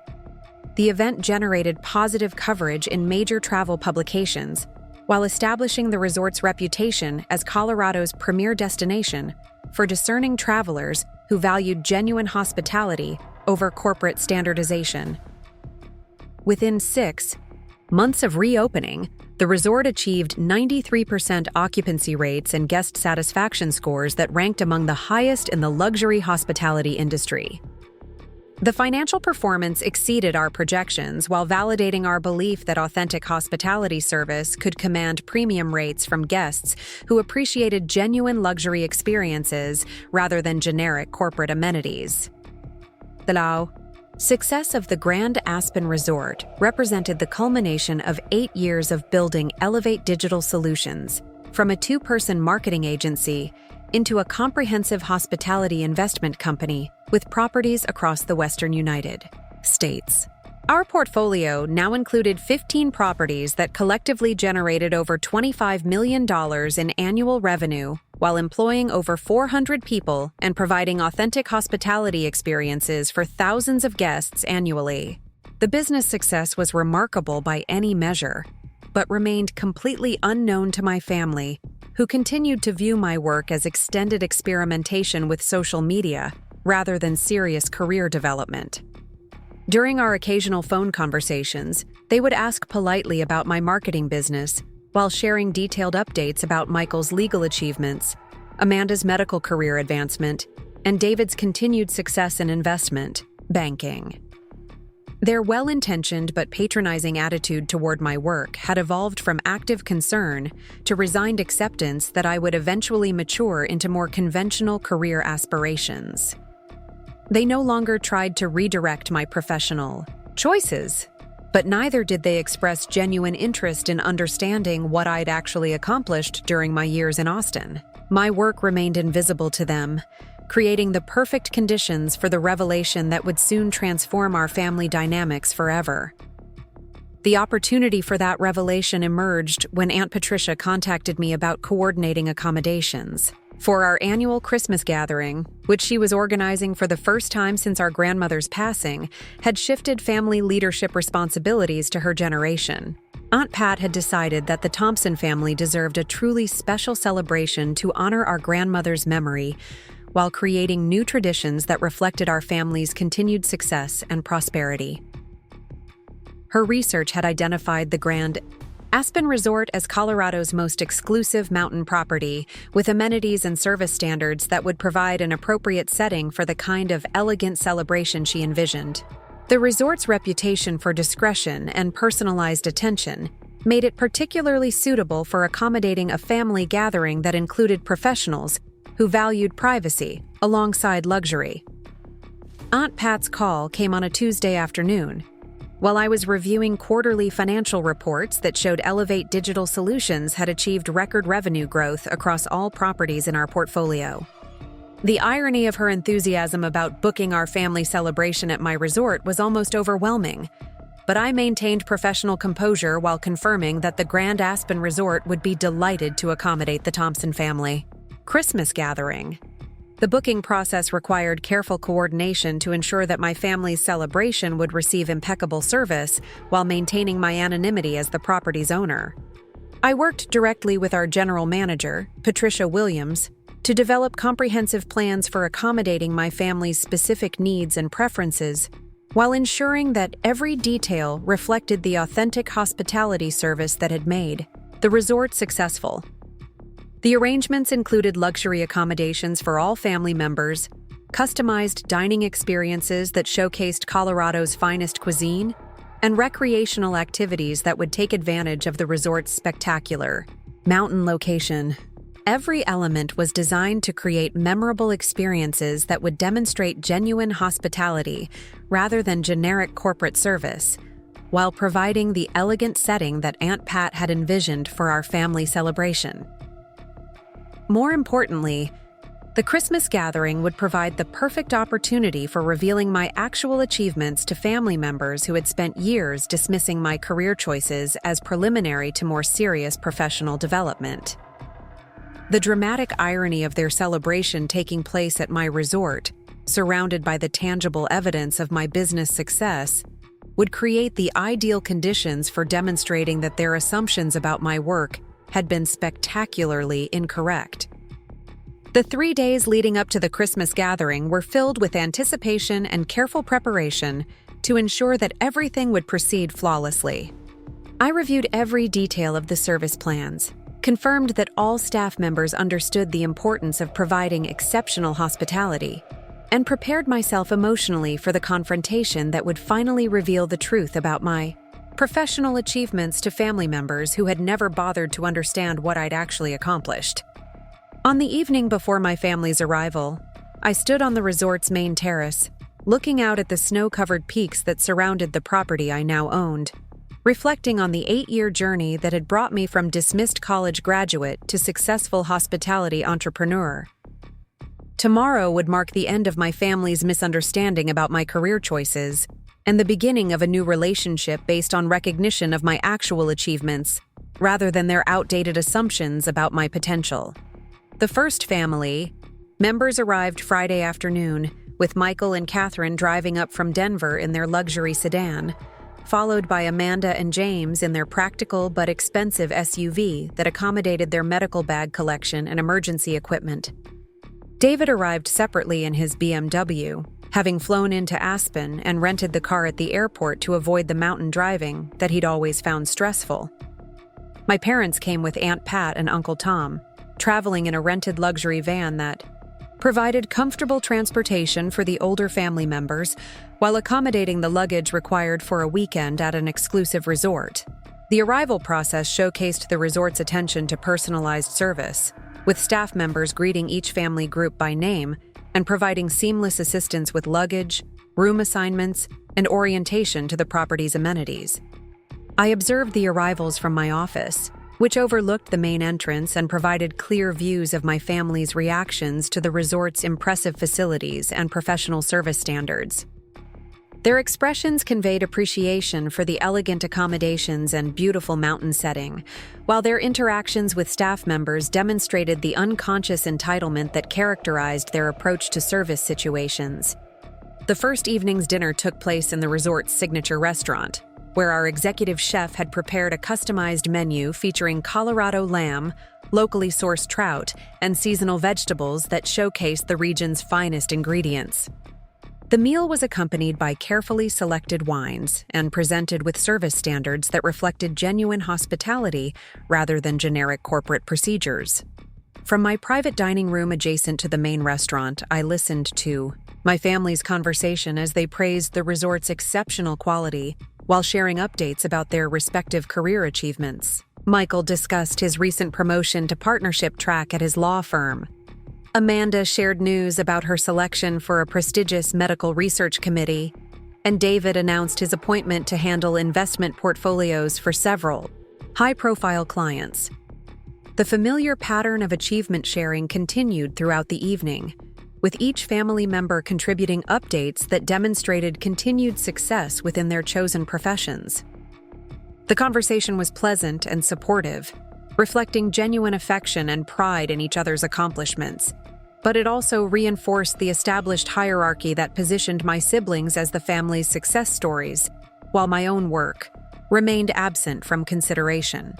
The event generated positive coverage in major travel publications, while establishing the resort's reputation as Colorado's premier destination for discerning travelers who valued genuine hospitality over corporate standardization. Within 6 months of reopening, The resort achieved 93% occupancy rates and guest satisfaction scores that ranked among the highest in the luxury hospitality industry. The financial performance exceeded our projections while validating our belief that authentic hospitality service could command premium rates from guests who appreciated genuine luxury experiences rather than generic corporate amenities. The success of the Grand Aspen Resort represented the culmination of 8 years of building Elevate Digital Solutions, from a 2-person marketing agency into a comprehensive hospitality investment company with properties across the Western United States. Our portfolio now included 15 properties that collectively generated over $25 million in annual revenue while employing over 400 people and providing authentic hospitality experiences for thousands of guests annually. The business success was remarkable by any measure, but remained completely unknown to my family, who continued to view my work as extended experimentation with social media rather than serious career development. During our occasional phone conversations, they would ask politely about my marketing business while sharing detailed updates about Michael's legal achievements, Amanda's medical career advancement, and David's continued success in investment banking. Their well-intentioned but patronizing attitude toward my work had evolved from active concern to resigned acceptance that I would eventually mature into more conventional career aspirations. They no longer tried to redirect my professional choices, but neither did they express genuine interest in understanding what I'd actually accomplished during my years in Austin. My work remained invisible to them, creating the perfect conditions for the revelation that would soon transform our family dynamics forever. The opportunity for that revelation emerged when Aunt Patricia contacted me about coordinating accommodations for our annual Christmas gathering, which she was organizing for the first time since our grandmother's passing, had shifted family leadership responsibilities to her generation. Aunt Pat had decided that the Thompson family deserved a truly special celebration to honor our grandmother's memory, while creating new traditions that reflected our family's continued success and prosperity. Her research had identified the Grand Aspen Resort as Colorado's most exclusive mountain property, with amenities and service standards that would provide an appropriate setting for the kind of elegant celebration she envisioned. The resort's reputation for discretion and personalized attention made it particularly suitable for accommodating a family gathering that included professionals who valued privacy alongside luxury. Aunt Pat's call came on a Tuesday afternoon, while I was reviewing quarterly financial reports that showed Elevate Digital Solutions had achieved record revenue growth across all properties in our portfolio. The irony of her enthusiasm about booking our family celebration at my resort was almost overwhelming, but I maintained professional composure while confirming that the Grand Aspen Resort would be delighted to accommodate the Thompson family. Christmas gathering. The booking process required careful coordination to ensure that my family's celebration would receive impeccable service while maintaining my anonymity as the property's owner. I worked directly with our general manager, Patricia Williams, to develop comprehensive plans for accommodating my family's specific needs and preferences, while ensuring that every detail reflected the authentic hospitality service that had made the resort successful. The arrangements included luxury accommodations for all family members, customized dining experiences that showcased Colorado's finest cuisine, and recreational activities that would take advantage of the resort's spectacular mountain location. Every element was designed to create memorable experiences that would demonstrate genuine hospitality rather than generic corporate service, while providing the elegant setting that Aunt Pat had envisioned for our family celebration. More importantly, the Christmas gathering would provide the perfect opportunity for revealing my actual achievements to family members who had spent years dismissing my career choices as preliminary to more serious professional development. The dramatic irony of their celebration taking place at my resort, surrounded by the tangible evidence of my business success, would create the ideal conditions for demonstrating that their assumptions about my work had been spectacularly incorrect. The 3 days leading up to the Christmas gathering were filled with anticipation and careful preparation to ensure that everything would proceed flawlessly. I reviewed every detail of the service plans, confirmed that all staff members understood the importance of providing exceptional hospitality, and prepared myself emotionally for the confrontation that would finally reveal the truth about my professional achievements to family members who had never bothered to understand what I'd actually accomplished. On the evening before my family's arrival, I stood on the resort's main terrace, looking out at the snow-covered peaks that surrounded the property I now owned, reflecting on the 8-year journey that had brought me from dismissed college graduate to successful hospitality entrepreneur. Tomorrow would mark the end of my family's misunderstanding about my career choices and the beginning of a new relationship based on recognition of my actual achievements rather than their outdated assumptions about my potential. The first family members arrived Friday afternoon, with Michael and Catherine driving up from Denver in their luxury sedan, followed by Amanda and James in their practical but expensive SUV that accommodated their medical bag collection and emergency equipment. David arrived separately in his BMW, having flown into Aspen and rented the car at the airport to avoid the mountain driving that he'd always found stressful. My parents came with Aunt Pat and Uncle Tom, traveling in a rented luxury van that provided comfortable transportation for the older family members while accommodating the luggage required for a weekend at an exclusive resort. The arrival process showcased the resort's attention to personalized service, with staff members greeting each family group by name and providing seamless assistance with luggage, room assignments, and orientation to the property's amenities. I observed the arrivals from my office, which overlooked the main entrance and provided clear views of my family's reactions to the resort's impressive facilities and professional service standards. Their expressions conveyed appreciation for the elegant accommodations and beautiful mountain setting, while their interactions with staff members demonstrated the unconscious entitlement that characterized their approach to service situations. The first evening's dinner took place in the resort's signature restaurant, where our executive chef had prepared a customized menu featuring Colorado lamb, locally sourced trout, and seasonal vegetables that showcased the region's finest ingredients. The meal was accompanied by carefully selected wines and presented with service standards that reflected genuine hospitality rather than generic corporate procedures. From my private dining room adjacent to the main restaurant, I listened to my family's conversation as they praised the resort's exceptional quality while sharing updates about their respective career achievements. Michael discussed his recent promotion to partnership track at his law firm. Amanda shared news about her selection for a prestigious medical research committee, and David announced his appointment to handle investment portfolios for several high-profile clients. The familiar pattern of achievement sharing continued throughout the evening, with each family member contributing updates that demonstrated continued success within their chosen professions. The conversation was pleasant and supportive, reflecting genuine affection and pride in each other's accomplishments, but it also reinforced the established hierarchy that positioned my siblings as the family's success stories, while my own work remained absent from consideration.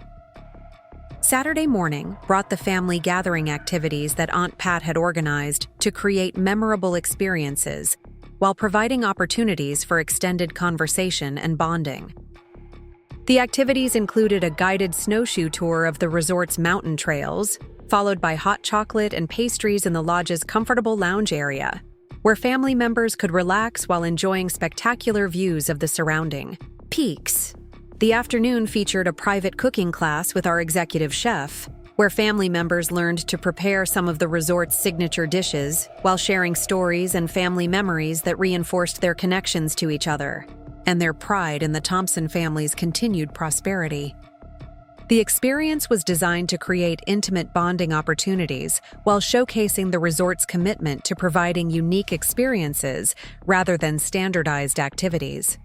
Saturday morning brought the family gathering activities that Aunt Pat had organized to create memorable experiences while providing opportunities for extended conversation and bonding. The activities included a guided snowshoe tour of the resort's mountain trails, followed by hot chocolate and pastries in the lodge's comfortable lounge area, where family members could relax while enjoying spectacular views of the surrounding peaks. The afternoon featured a private cooking class with our executive chef, where family members learned to prepare some of the resort's signature dishes while sharing stories and family memories that reinforced their connections to each other and their pride in the Thompson family's continued prosperity. The experience was designed to create intimate bonding opportunities while showcasing the resort's commitment to providing unique experiences rather than standardized activities.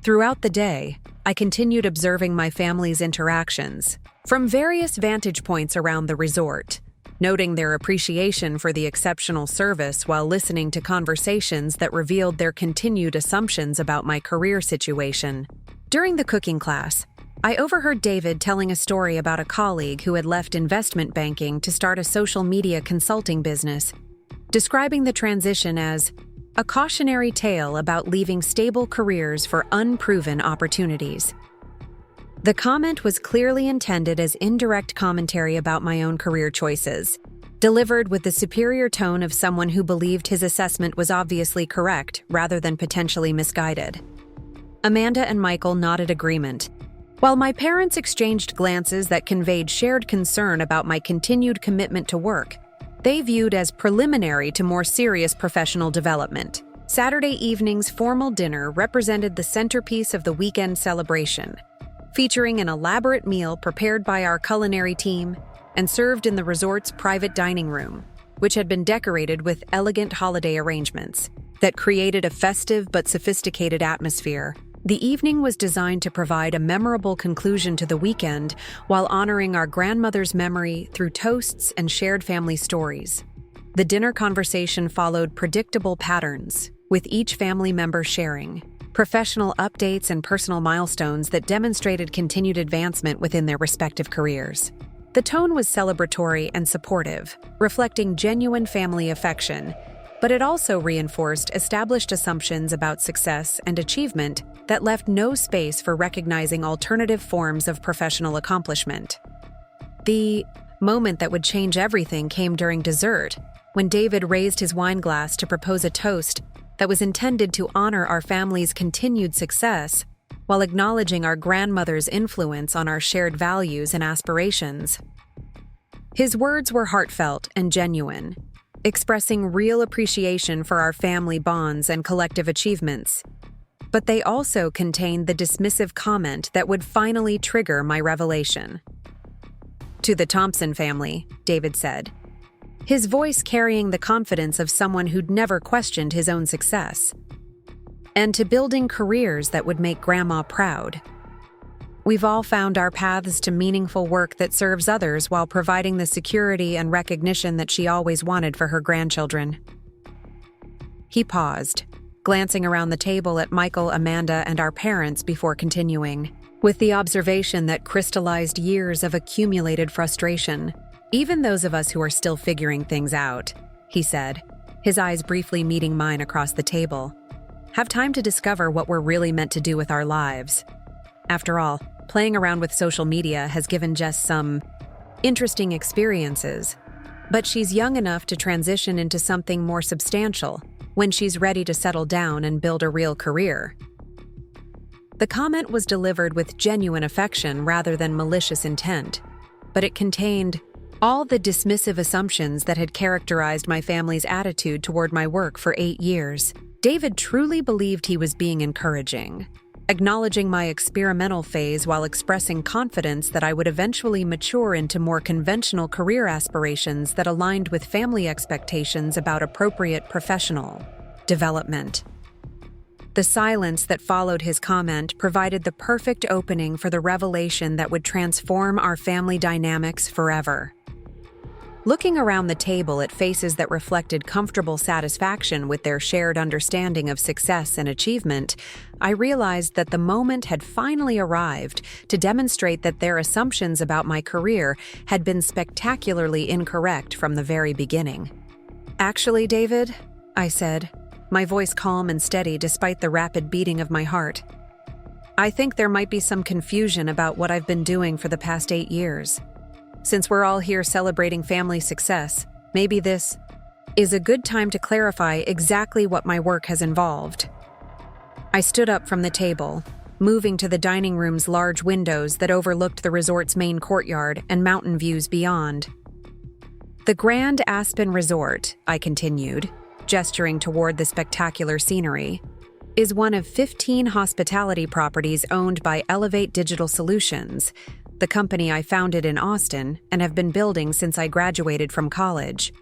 Throughout the day, I continued observing my family's interactions from various vantage points around the resort, noting their appreciation for the exceptional service while listening to conversations that revealed their continued assumptions about my career situation. During the cooking class, I overheard David telling a story about a colleague who had left investment banking to start a social media consulting business, describing the transition as a cautionary tale about leaving stable careers for unproven opportunities. The comment was clearly intended as indirect commentary about my own career choices, delivered with the superior tone of someone who believed his assessment was obviously correct rather than potentially misguided. Amanda and Michael nodded agreement, while my parents exchanged glances that conveyed shared concern about my continued commitment to work. They viewed as preliminary to more serious professional development. Saturday evening's formal dinner represented the centerpiece of the weekend celebration, featuring an elaborate meal prepared by our culinary team and served in the resort's private dining room, which had been decorated with elegant holiday arrangements that created a festive but sophisticated atmosphere. The evening was designed to provide a memorable conclusion to the weekend while honoring our grandmother's memory through toasts and shared family stories. The dinner conversation followed predictable patterns, with each family member sharing professional updates and personal milestones that demonstrated continued advancement within their respective careers. The tone was celebratory and supportive, reflecting genuine family affection, but it also reinforced established assumptions about success and achievement that left no space for recognizing alternative forms of professional accomplishment. The moment that would change everything came during dessert, when David raised his wine glass to propose a toast that was intended to honor our family's continued success while acknowledging our grandmother's influence on our shared values and aspirations. His words were heartfelt and genuine, expressing real appreciation for our family bonds and collective achievements. But they also contained the dismissive comment that would finally trigger my revelation. "To the Thompson family," David said, his voice carrying the confidence of someone who'd never questioned his own success. "And to building careers that would make Grandma proud. We've all found our paths to meaningful work that serves others while providing the security and recognition that she always wanted for her grandchildren." He paused, glancing around the table at Michael, Amanda, and our parents before continuing, with the observation that crystallized years of accumulated frustration. "Even those of us who are still figuring things out," he said, his eyes briefly meeting mine across the table, "have time to discover what we're really meant to do with our lives. After all, playing around with social media has given Jess some interesting experiences, but she's young enough to transition into something more substantial when she's ready to settle down and build a real career." The comment was delivered with genuine affection rather than malicious intent, but it contained all the dismissive assumptions that had characterized my family's attitude toward my work for 8 years. David truly believed he was being encouraging, acknowledging my experimental phase while expressing confidence that I would eventually mature into more conventional career aspirations that aligned with family expectations about appropriate professional development. The silence that followed his comment provided the perfect opening for the revelation that would transform our family dynamics forever. Looking around the table at faces that reflected comfortable satisfaction with their shared understanding of success and achievement, I realized that the moment had finally arrived to demonstrate that their assumptions about my career had been spectacularly incorrect from the very beginning. "Actually, David," I said, my voice calm and steady despite the rapid beating of my heart, "I think there might be some confusion about what I've been doing for the past 8 years. Since we're all here celebrating family success, maybe this is a good time to clarify exactly what my work has involved." I stood up from the table, moving to the dining room's large windows that overlooked the resort's main courtyard and mountain views beyond. "The Grand Aspen Resort," I continued, gesturing toward the spectacular scenery, "is one of 15 hospitality properties owned by Elevate Digital Solutions, the company I founded in Austin and have been building since I graduated from college."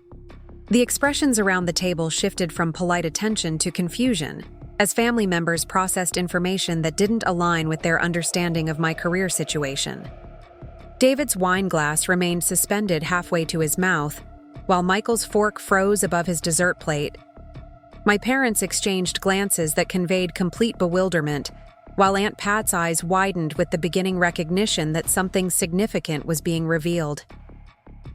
The expressions around the table shifted from polite attention to confusion, as family members processed information that didn't align with their understanding of my career situation. David's wine glass remained suspended halfway to his mouth, while Michael's fork froze above his dessert plate. My parents exchanged glances that conveyed complete bewilderment, while Aunt Pat's eyes widened with the beginning recognition that something significant was being revealed.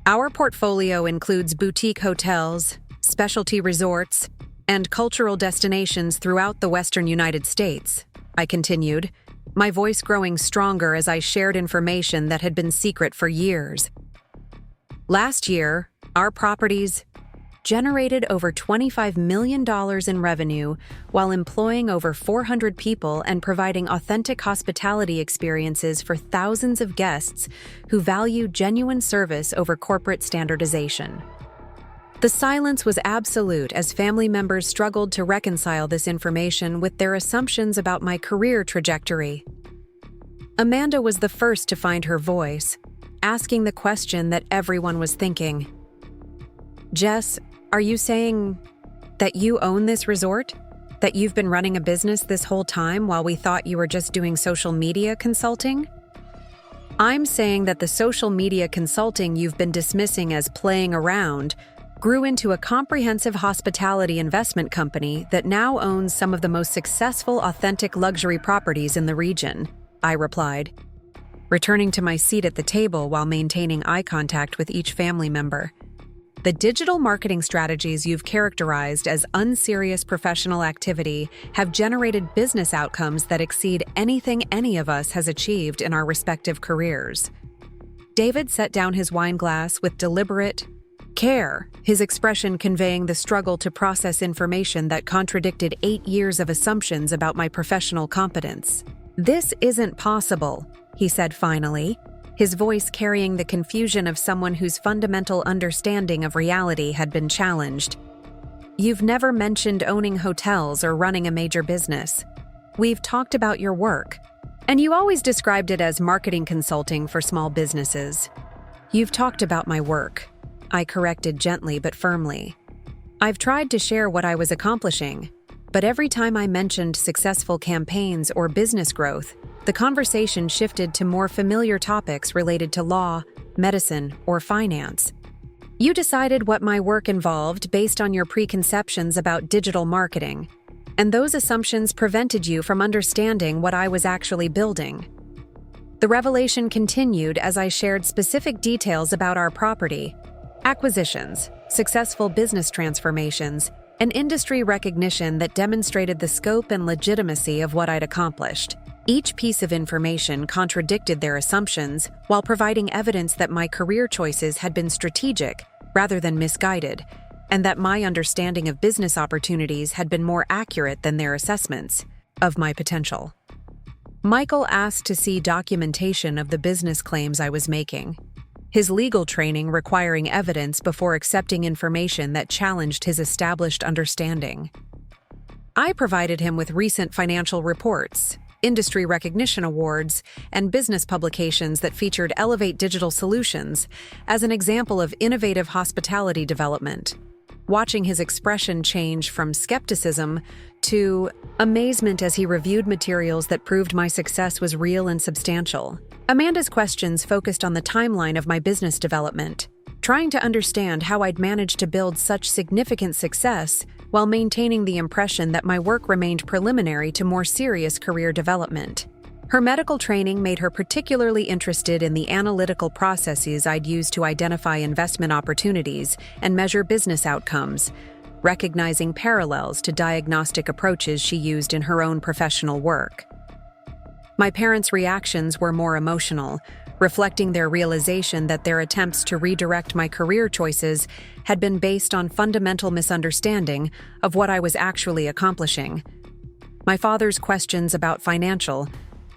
"Our portfolio includes boutique hotels, specialty resorts, and cultural destinations throughout the western United States," I continued, my voice growing stronger as I shared information that had been secret for years. Last year, our properties generated over $25 million in revenue while employing over 400 people and providing authentic hospitality experiences for thousands of guests who value genuine service over corporate standardization. The silence was absolute as family members struggled to reconcile this information with their assumptions about my career trajectory. Amanda was the first to find her voice, asking the question that everyone was thinking. "Jess, are you saying that you own this resort? That you've been running a business this whole time while we thought you were just doing social media consulting?" "I'm saying that the social media consulting you've been dismissing as playing around grew into a comprehensive hospitality investment company that now owns some of the most successful authentic luxury properties in the region," I replied, returning to my seat at the table while maintaining eye contact with each family member. "The digital marketing strategies you've characterized as unserious professional activity have generated business outcomes that exceed anything any of us has achieved in our respective careers." David set down his wine glass with deliberate care, his expression conveying the struggle to process information that contradicted 8 years of assumptions about my professional competence. "This isn't possible," he said finally, his voice carrying the confusion of someone whose fundamental understanding of reality had been challenged. "You've never mentioned owning hotels or running a major business. We've talked about your work, and you always described it as marketing consulting for small businesses." "You've talked about my work," I corrected gently but firmly. "I've tried to share what I was accomplishing, but every time I mentioned successful campaigns or business growth, the conversation shifted to more familiar topics related to law, medicine, or finance. You decided what my work involved based on your preconceptions about digital marketing, and those assumptions prevented you from understanding what I was actually building." The revelation continued as I shared specific details about our property, acquisitions, successful business transformations, and industry recognition that demonstrated the scope and legitimacy of what I'd accomplished. Each piece of information contradicted their assumptions while providing evidence that my career choices had been strategic rather than misguided, and that my understanding of business opportunities had been more accurate than their assessments of my potential. Michael asked to see documentation of the business claims I was making, his legal training requiring evidence before accepting information that challenged his established understanding. I provided him with recent financial reports, industry recognition awards, and business publications that featured Elevate Digital Solutions as an example of innovative hospitality development. Watching his expression change from skepticism to amazement as he reviewed materials that proved my success was real and substantial. Amanda's questions focused on the timeline of my business development, trying to understand how I'd managed to build such significant success while maintaining the impression that my work remained preliminary to more serious career development. Her medical training made her particularly interested in the analytical processes I'd used to identify investment opportunities and measure business outcomes, recognizing parallels to diagnostic approaches she used in her own professional work. My parents' reactions were more emotional, reflecting their realization that their attempts to redirect my career choices had been based on fundamental misunderstanding of what I was actually accomplishing. My father's questions about financial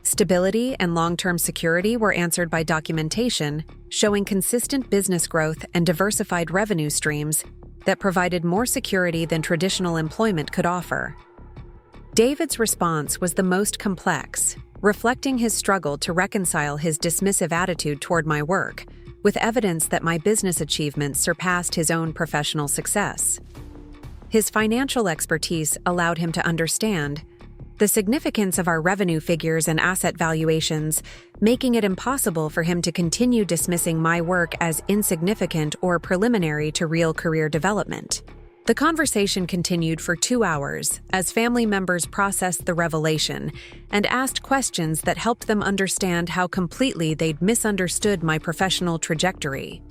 stability and long-term security were answered by documentation showing consistent business growth and diversified revenue streams that provided more security than traditional employment could offer. David's response was the most complex, reflecting his struggle to reconcile his dismissive attitude toward my work with evidence that my business achievements surpassed his own professional success. His financial expertise allowed him to understand the significance of our revenue figures and asset valuations, making it impossible for him to continue dismissing my work as insignificant or preliminary to real career development. The conversation continued for 2 hours as family members processed the revelation and asked questions that helped them understand how completely they'd misunderstood my professional trajectory.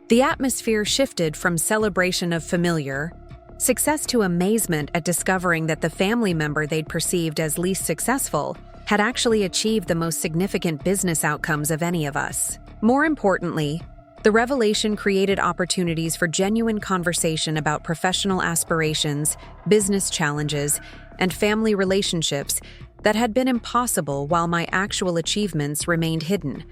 The atmosphere shifted from celebration of familiar success to amazement at discovering that the family member they'd perceived as least successful had actually achieved the most significant business outcomes of any of us. More importantly, the revelation created opportunities for genuine conversation about professional aspirations, business challenges, and family relationships that had been impossible while my actual achievements remained hidden.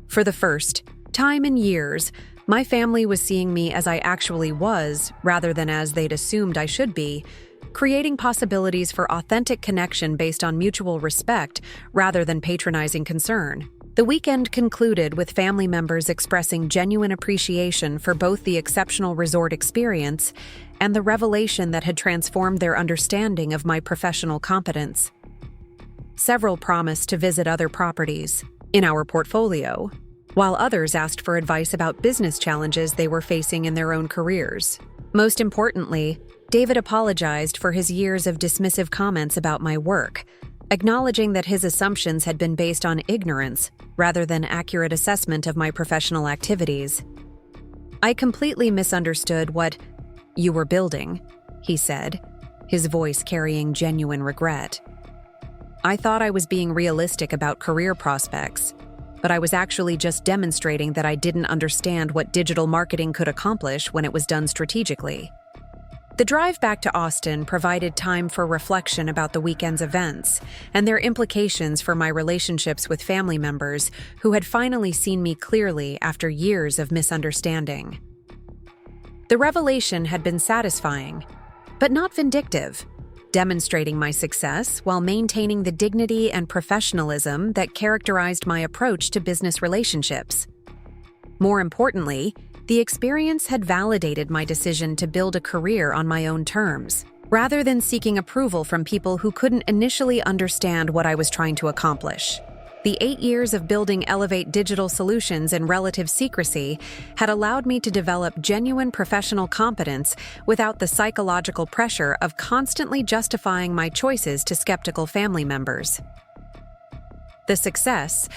For the first time in years, my family was seeing me as I actually was, rather than as they'd assumed I should be, creating possibilities for authentic connection based on mutual respect rather than patronizing concern. The weekend concluded with family members expressing genuine appreciation for both the exceptional resort experience and the revelation that had transformed their understanding of my professional competence. Several promised to visit other properties in our portfolio, while others asked for advice about business challenges they were facing in their own careers. Most importantly, David apologized for his years of dismissive comments about my work, acknowledging that his assumptions had been based on ignorance rather than accurate assessment of my professional activities. "I completely misunderstood what you were building," he said, his voice carrying genuine regret. "I thought I was being realistic about career prospects, but I was actually just demonstrating that I didn't understand what digital marketing could accomplish when it was done strategically." The drive back to Austin provided time for reflection about the weekend's events and their implications for my relationships with family members who had finally seen me clearly after years of misunderstanding. The revelation had been satisfying, but not vindictive, demonstrating my success while maintaining the dignity and professionalism that characterized my approach to business relationships. More importantly, the experience had validated my decision to build a career on my own terms, rather than seeking approval from people who couldn't initially understand what I was trying to accomplish. The 8 years of building Elevate digital solutions in relative secrecy had allowed me to develop genuine professional competence without the psychological pressure of constantly justifying my choices to skeptical family members. The success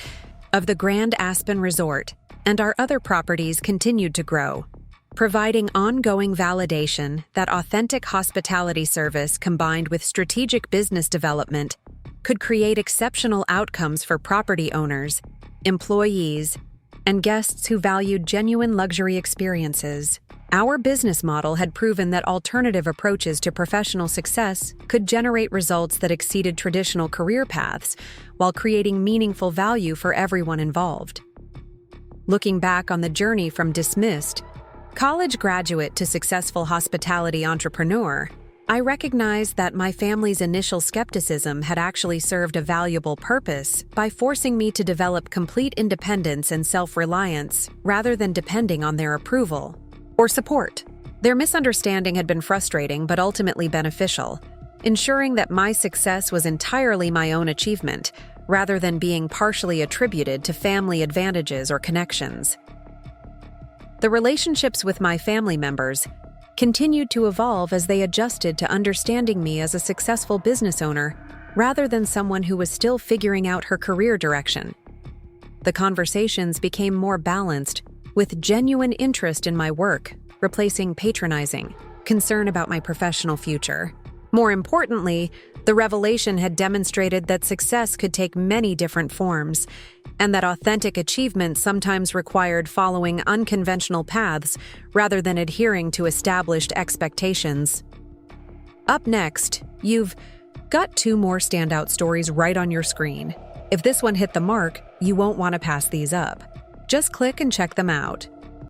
of the Grand Aspen Resort and our other properties continued to grow, providing ongoing validation that authentic hospitality service combined with strategic business development could create exceptional outcomes for property owners, employees, and guests who valued genuine luxury experiences. Our business model had proven that alternative approaches to professional success could generate results that exceeded traditional career paths while creating meaningful value for everyone involved. Looking back on the journey from dismissed college graduate to successful hospitality entrepreneur, I recognize that my family's initial skepticism had actually served a valuable purpose by forcing me to develop complete independence and self-reliance rather than depending on their approval or support. Their misunderstanding had been frustrating but ultimately beneficial, ensuring that my success was entirely my own achievement rather than being partially attributed to family advantages or connections. The relationships with my family members continued to evolve as they adjusted to understanding me as a successful business owner rather than someone who was still figuring out her career direction. The conversations became more balanced, with genuine interest in my work replacing patronizing concern about my professional future. More importantly, the revelation had demonstrated that success could take many different forms, and that authentic achievement sometimes required following unconventional paths rather than adhering to established expectations. Up next, you've got 2 more standout stories right on your screen. If this one hit the mark, you won't want to pass these up. Just click and check them out.